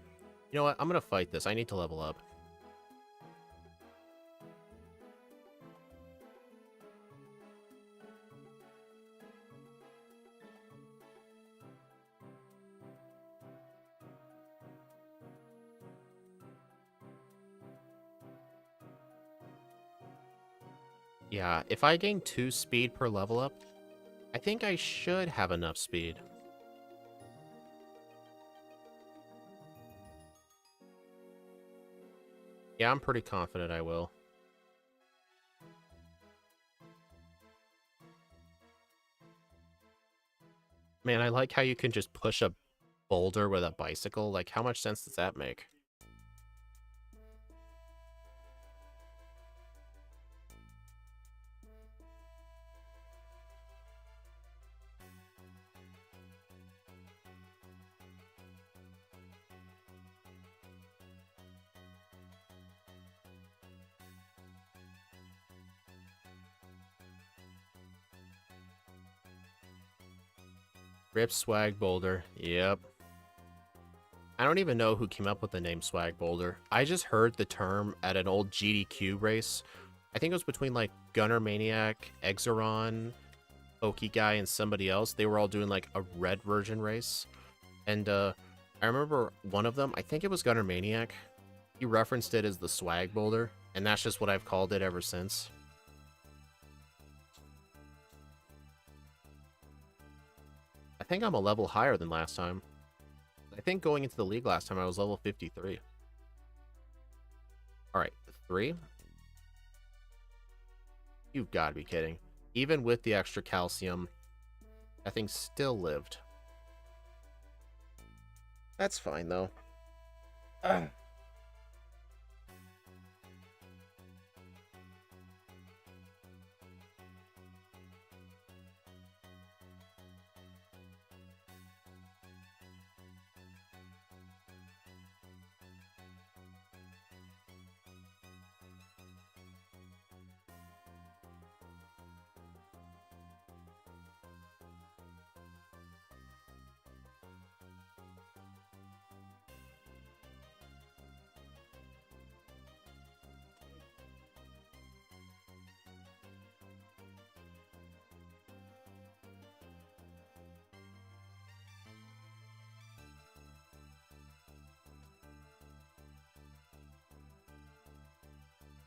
You know what? I'm gonna fight this. I need to level up. Yeah, if I gain 2 speed per level up, I think I should have enough speed. Yeah, I'm pretty confident I will. Man, I like how you can just push a boulder with a bicycle. Like, how much sense does that make? Rip Swag Boulder. Yep. I don't even know who came up with the name Swag Boulder. I just heard the term at an old GDQ race. I think it was between like Gunner Maniac, Exeron, Okie Guy, and somebody else. They were all doing like a red version race. And I remember one of them, I think it was Gunner Maniac. He referenced it as the Swag Boulder, and that's just what I've called it ever since. I think I'm a level higher than last time. I think going into the league last time I was level 53. Alright, 3. You've got to be kidding. Even with the extra calcium, that thing still lived. That's fine, though.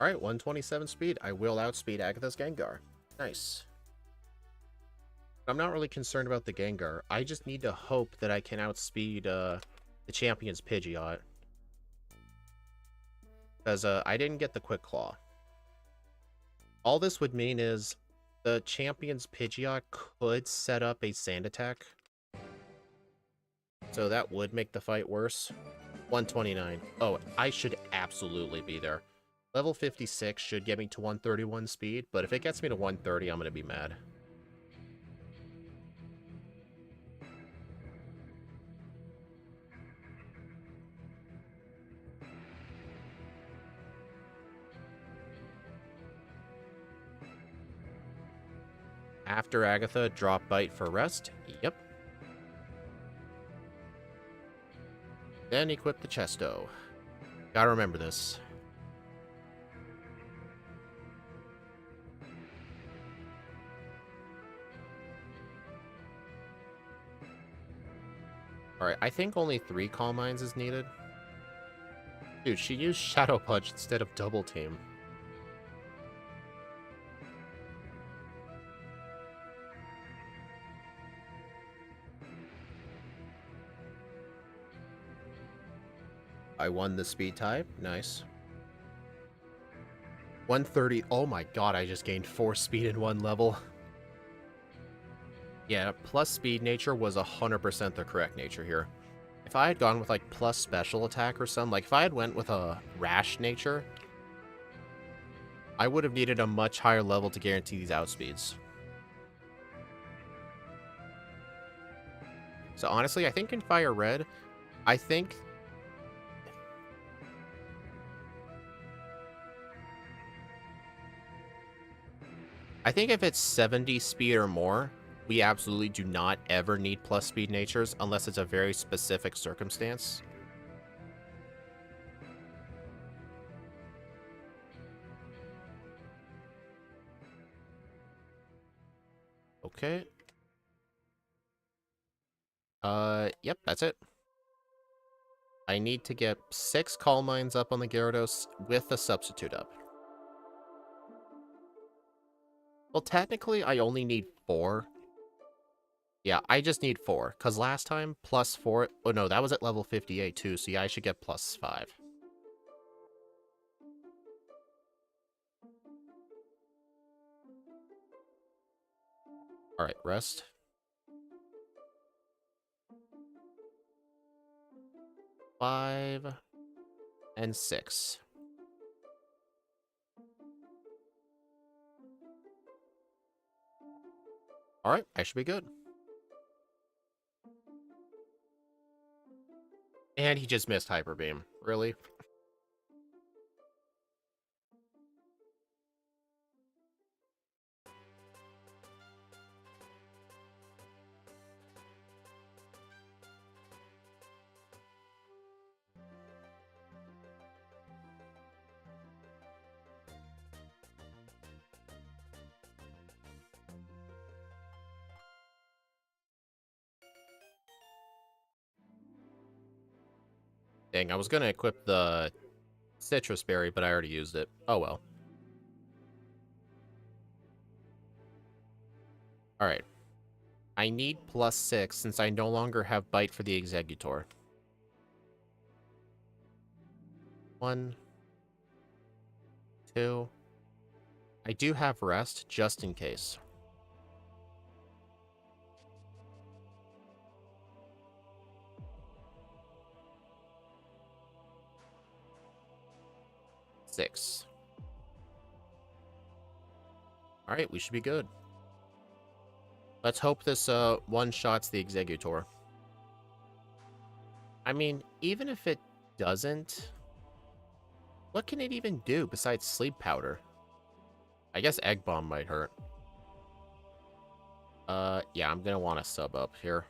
Alright, 127 speed. I will outspeed Agatha's Gengar. Nice. I'm not really concerned about the Gengar. I just need to hope that I can outspeed the champion's Pidgeot. Because I didn't get the Quick Claw. All this would mean is the champion's Pidgeot could set up a Sand Attack. So that would make the fight worse. 129. Oh, I should absolutely be there. Level 56 should get me to 131 speed, but if it gets me to 130, I'm going to be mad. After Agatha, drop Bite for rest. Yep. Then equip the Chesto. Gotta remember this. Alright, I think only 3 Calm Minds is needed. Dude, she used Shadow Punch instead of Double Team. I won the speed type. Nice. 130. Oh my god, I just gained 4 speed in 1 level. Yeah, plus speed nature was 100% the correct nature here. If I had gone with like plus special attack or something, like if I had went with a rash nature, I would have needed a much higher level to guarantee these outspeeds. So honestly, I think in Firered, I think... I think if it's 70 speed or more, we absolutely do not ever need plus speed natures unless it's a very specific circumstance. Okay. Yep, that's it. I need to get 6 Calm Minds up on the Gyarados with a Substitute up. Well, technically, I only need 4. Yeah, I just need 4, because last time, plus 4... Oh, no, that was at level 58, too, so yeah, I should get plus 5. Alright, rest. 5 and 6. Alright, I should be good. And he just missed Hyper Beam. Really? Dang, I was gonna equip the Citrus Berry, but I already used it. Oh well. Alright. I need plus 6 since I no longer have Bite for the Executor. 1, 2. I do have Rest, just in case. Six. Alright, we should be good. Let's hope this one-shots the Executor. I mean, even if it doesn't, what can it even do besides Sleep Powder? I guess Egg Bomb might hurt. Yeah, I'm gonna want to sub up here.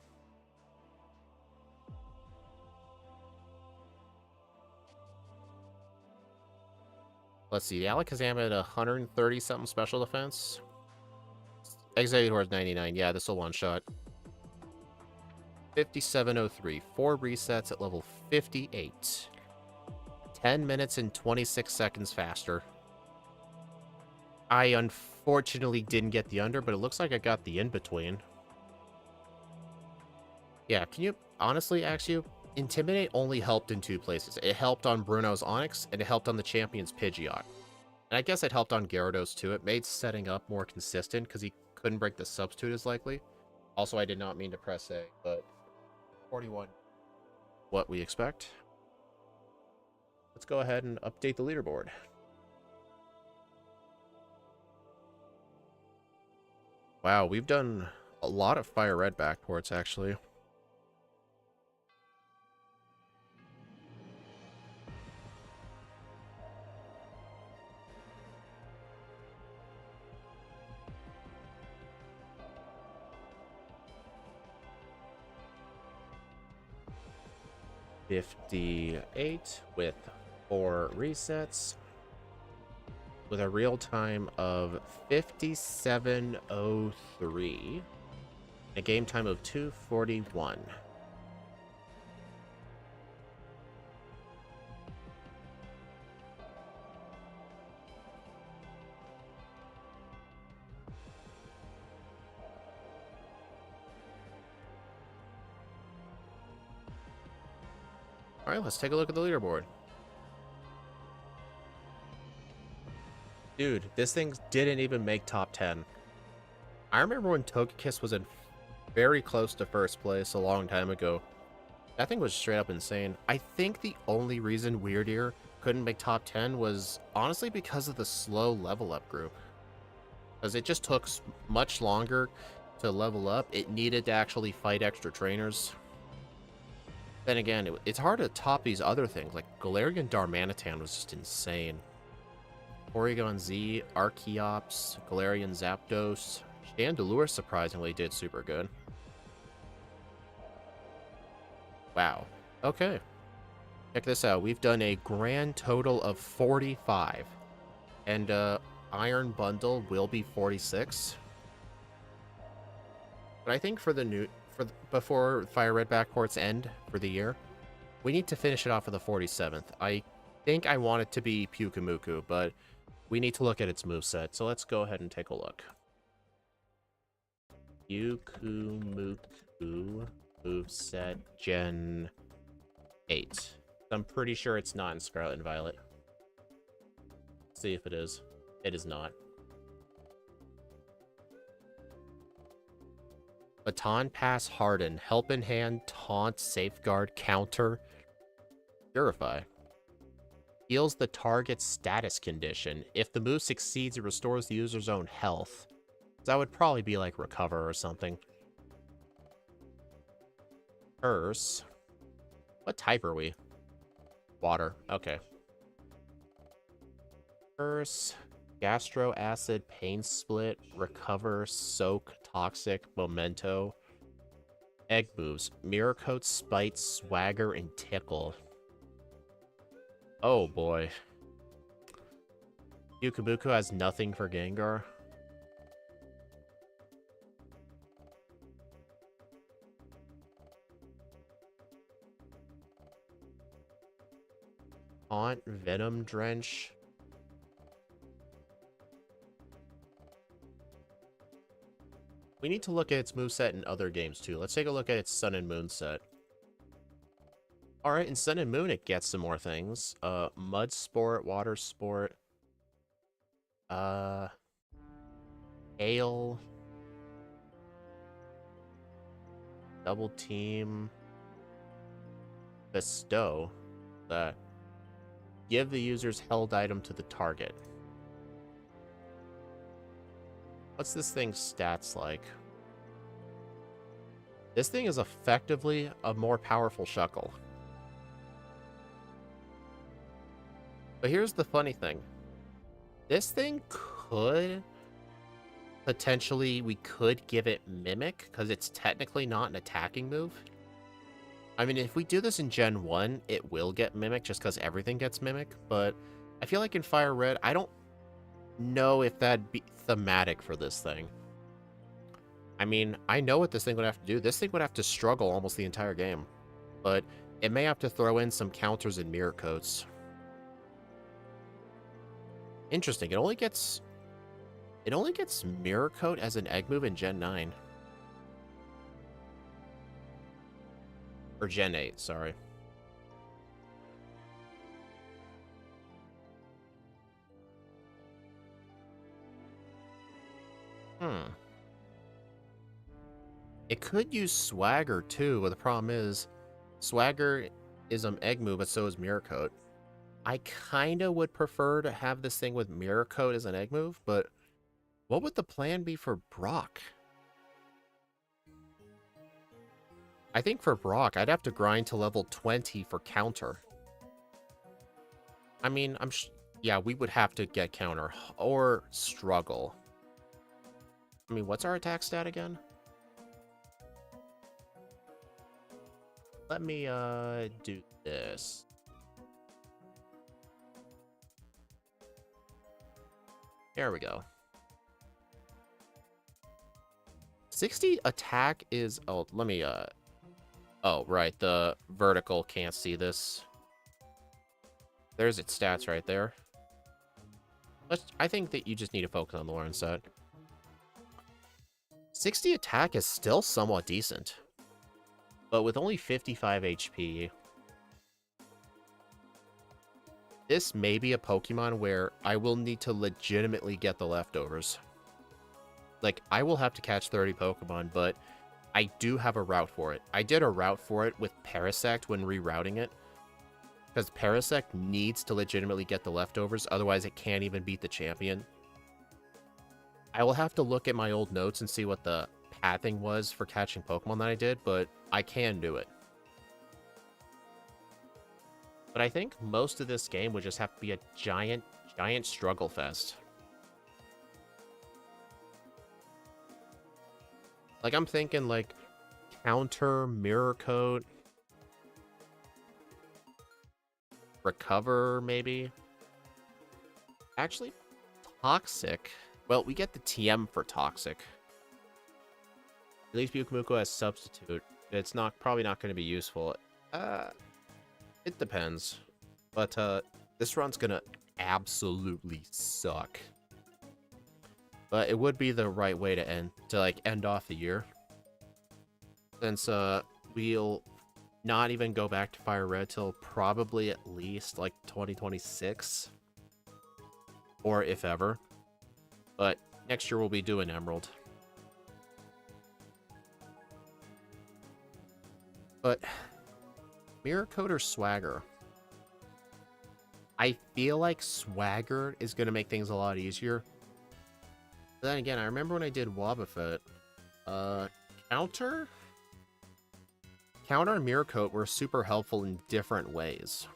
Let's see, the Alakazam at 130-something special defense. Executor is 99. Yeah, this will one-shot. 5703. 4 resets at level 58. 10 minutes and 26 seconds faster. I unfortunately didn't get the under, but it looks like I got the in-between. Yeah, can you honestly ask you? Intimidate only helped in 2 places. It helped on Bruno's Onix, and it helped on the champion's Pidgeot. And I guess it helped on Gyarados too. It made setting up more consistent, because he couldn't break the substitute as likely. Also, I did not mean to press A, but 41. What we expect. Let's go ahead and update the leaderboard. Wow, we've done a lot of Firered backports, actually. $58 with 4 resets. With a real time of 57:03. A game time of 2:41. Alright, let's take a look at the leaderboard. Dude, this thing didn't even make top 10. I remember when Togekiss was in very close to first place a long time ago. That thing was straight up insane. I think the only reason Wyrdeer couldn't make top 10 was honestly because of the slow level up group. Because it just took much longer to level up. It needed to actually fight extra trainers. Then again, it's hard to top these other things. Like Galarian Darmanitan was just insane. Porygon Z, Archeops, Galarian Zapdos. Chandelure surprisingly did super good. Wow. Okay. Check this out. We've done a grand total of 45. And Iron Bundle will be 46. But I think for the new before Firered Backports end for the year, we need to finish it off with the 47th. I think I want it to be Pyukumuku, but we need to look at its moveset. So let's go ahead and take a look. Pyukumuku moveset Gen 8. I'm pretty sure it's not in Scarlet and Violet. Let's see if it is. It is not. Baton Pass Harden. Helping Hand, Taunt, Safeguard, Counter, Purify. Heals the target's status condition. If the move succeeds, it restores the user's own health. So that would probably be like Recover or something. Curse. What type are we? Water. Okay. Curse. Gastro Acid, Pain Split, Recover, Soak, Toxic, Memento. Egg moves. Mirror Coat, Spite, Swagger, and Tickle. Oh boy. Pyukumuku has nothing for Gengar. Taunt, Venom Drench. We need to look at its moveset in other games too. Let's take a look at its Sun and Moon set. Alright, in Sun and Moon it gets some more things. Mud Sport, Water Sport. Hail. Double Team. Bestow. Give the user's held item to the target. What's this thing's stats like? This thing is effectively a more powerful Shuckle. But here's the funny thing. This thing could... Potentially, we could give it Mimic, because it's technically not an attacking move. I mean, if we do this in Gen 1, it will get Mimic, just because everything gets Mimic. But I feel like in Fire Red, I don't know if that'd be thematic for this thing. I mean, I know what this thing would have to do. This thing would have to struggle almost the entire game. But it may have to throw in some counters and mirror coats. Interesting. It only gets Mirror Coat as an egg move in Gen 9. Or Gen 8, sorry. It could use Swagger too, but the problem is Swagger is an egg move, but so is Mirror Coat. I kinda would prefer to have this thing with Mirror Coat as an egg move, but what would the plan be for Brock? I think for Brock, I'd have to grind to level 20 for counter. I mean, yeah, we would have to get counter or struggle. I mean, what's our attack stat again? Let me do this. There we go. 60 attack is... Oh, let me... Oh, right. The vertical can't see this. There's its stats right there. I think that you just need to focus on the Lauren set. 60 attack is still somewhat decent. But with only 55 HP... This may be a Pokemon where I will need to legitimately get the leftovers. Like, I will have to catch 30 Pokemon, but I do have a route for it. I did a route for it with Parasect when rerouting it. Because Parasect needs to legitimately get the leftovers, otherwise it can't even beat the champion. I will have to look at my old notes and see what the pathing was for catching Pokemon that I did, but I can do it. But I think most of this game would just have to be a giant Giant Struggle Fest. Like, I'm thinking, like, counter, mirror coat, recover, maybe. Actually, toxic. Well, we get the TM for toxic. At least Bukamuko has substitute. It's probably not going to be useful. It depends. But this run's going to absolutely suck. But it would be the right way to end off the year. Since we'll not even go back to Firered till probably at least like 2026. Or if ever. But next year we'll be doing Emerald. But Mirror Coat or Swagger? I feel like Swagger is going to make things a lot easier. But then again, I remember when I did Wobbuffet. Counter? Counter and Mirror Coat were super helpful in different ways.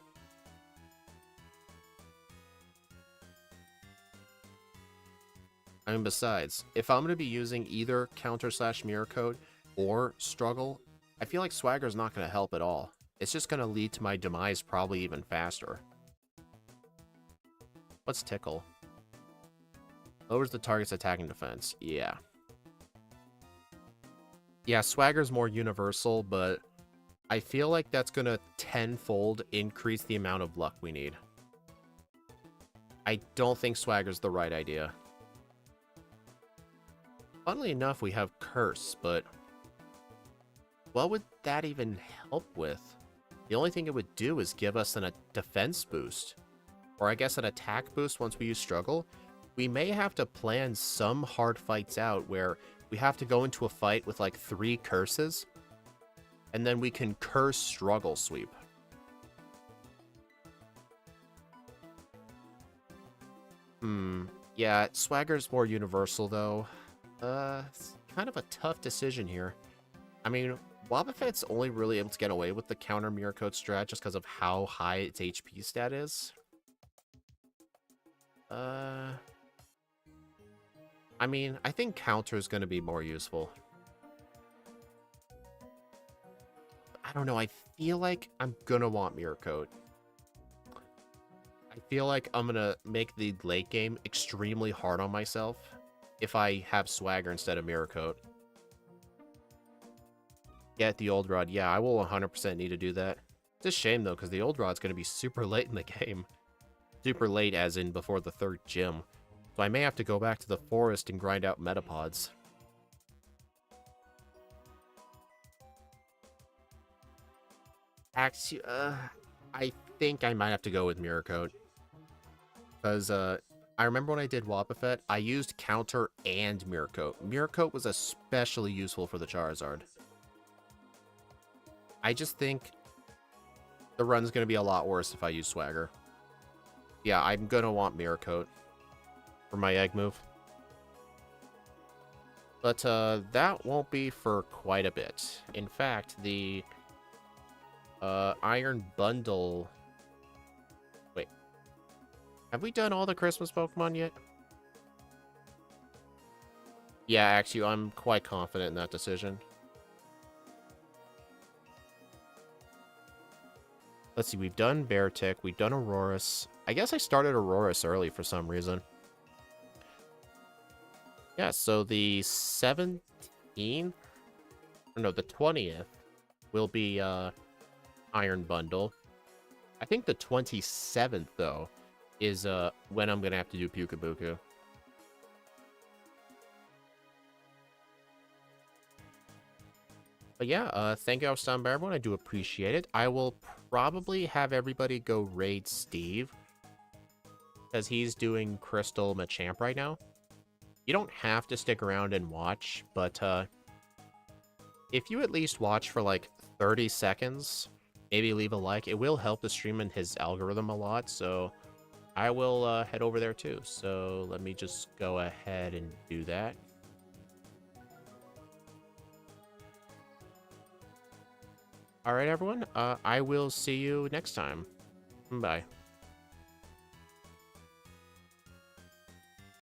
I mean, besides, if I'm going to be using either Counter/Mirror Coat or Struggle, I feel like Swagger's not going to help at all. It's just going to lead to my demise probably even faster. What's Tickle? Lowers the target's attack and defense. Yeah. Yeah, Swagger's more universal, but I feel like that's going to tenfold increase the amount of luck we need. I don't think Swagger's the right idea. Funnily enough, we have Curse, but what would that even help with? The only thing it would do is give us a defense boost. Or I guess an attack boost once we use Struggle. We may have to plan some hard fights out where we have to go into a fight with like 3 curses. And then we can Curse Struggle Sweep. Yeah, Swagger's more universal though. It's kind of a tough decision here. I mean, Wobbuffet's only really able to get away with the counter Mirror Coat strat just because of how high its HP stat is. I mean, I think counter is going to be more useful. I don't know, I feel like I'm going to want Mirror Coat. I feel like I'm going to make the late game extremely hard on myself if I have Swagger instead of Mirror Coat. Get the Old Rod. Yeah, I will 100% need to do that. It's a shame, though, because the Old Rod's going to be super late in the game. Super late, as in before the 3rd gym. So I may have to go back to the forest and grind out Metapods. I think I might have to go with Mirror Coat. Because, I remember when I did Wobbuffet, I used Counter and Mirror Coat. Mirror Coat was especially useful for the Charizard. I just think the run's going to be a lot worse if I use Swagger. Yeah, I'm going to want Mirror Coat for my egg move. But that won't be for quite a bit. In fact, the Iron Bundle... Wait. Have we done all the Christmas Pokemon yet? Yeah, actually, I'm quite confident in that decision. Let's see, we've done Beartic, we've done Aurorus. I guess I started Aurorus early for some reason. Yeah, so the 17th, or no, the 20th will be Iron Bundle. I think the 27th, though, is when I'm going to have to do Pukabuku. But yeah, thank you all for stopping by, everyone. I do appreciate it. I will probably have everybody go raid Steve, because he's doing Crystal Machamp right now. You don't have to stick around and watch, but if you at least watch for like 30 seconds, maybe leave a like, it will help the stream and his algorithm a lot, so I will head over there too. So let me just go ahead and do that. All right, everyone. I will see you next time. Bye.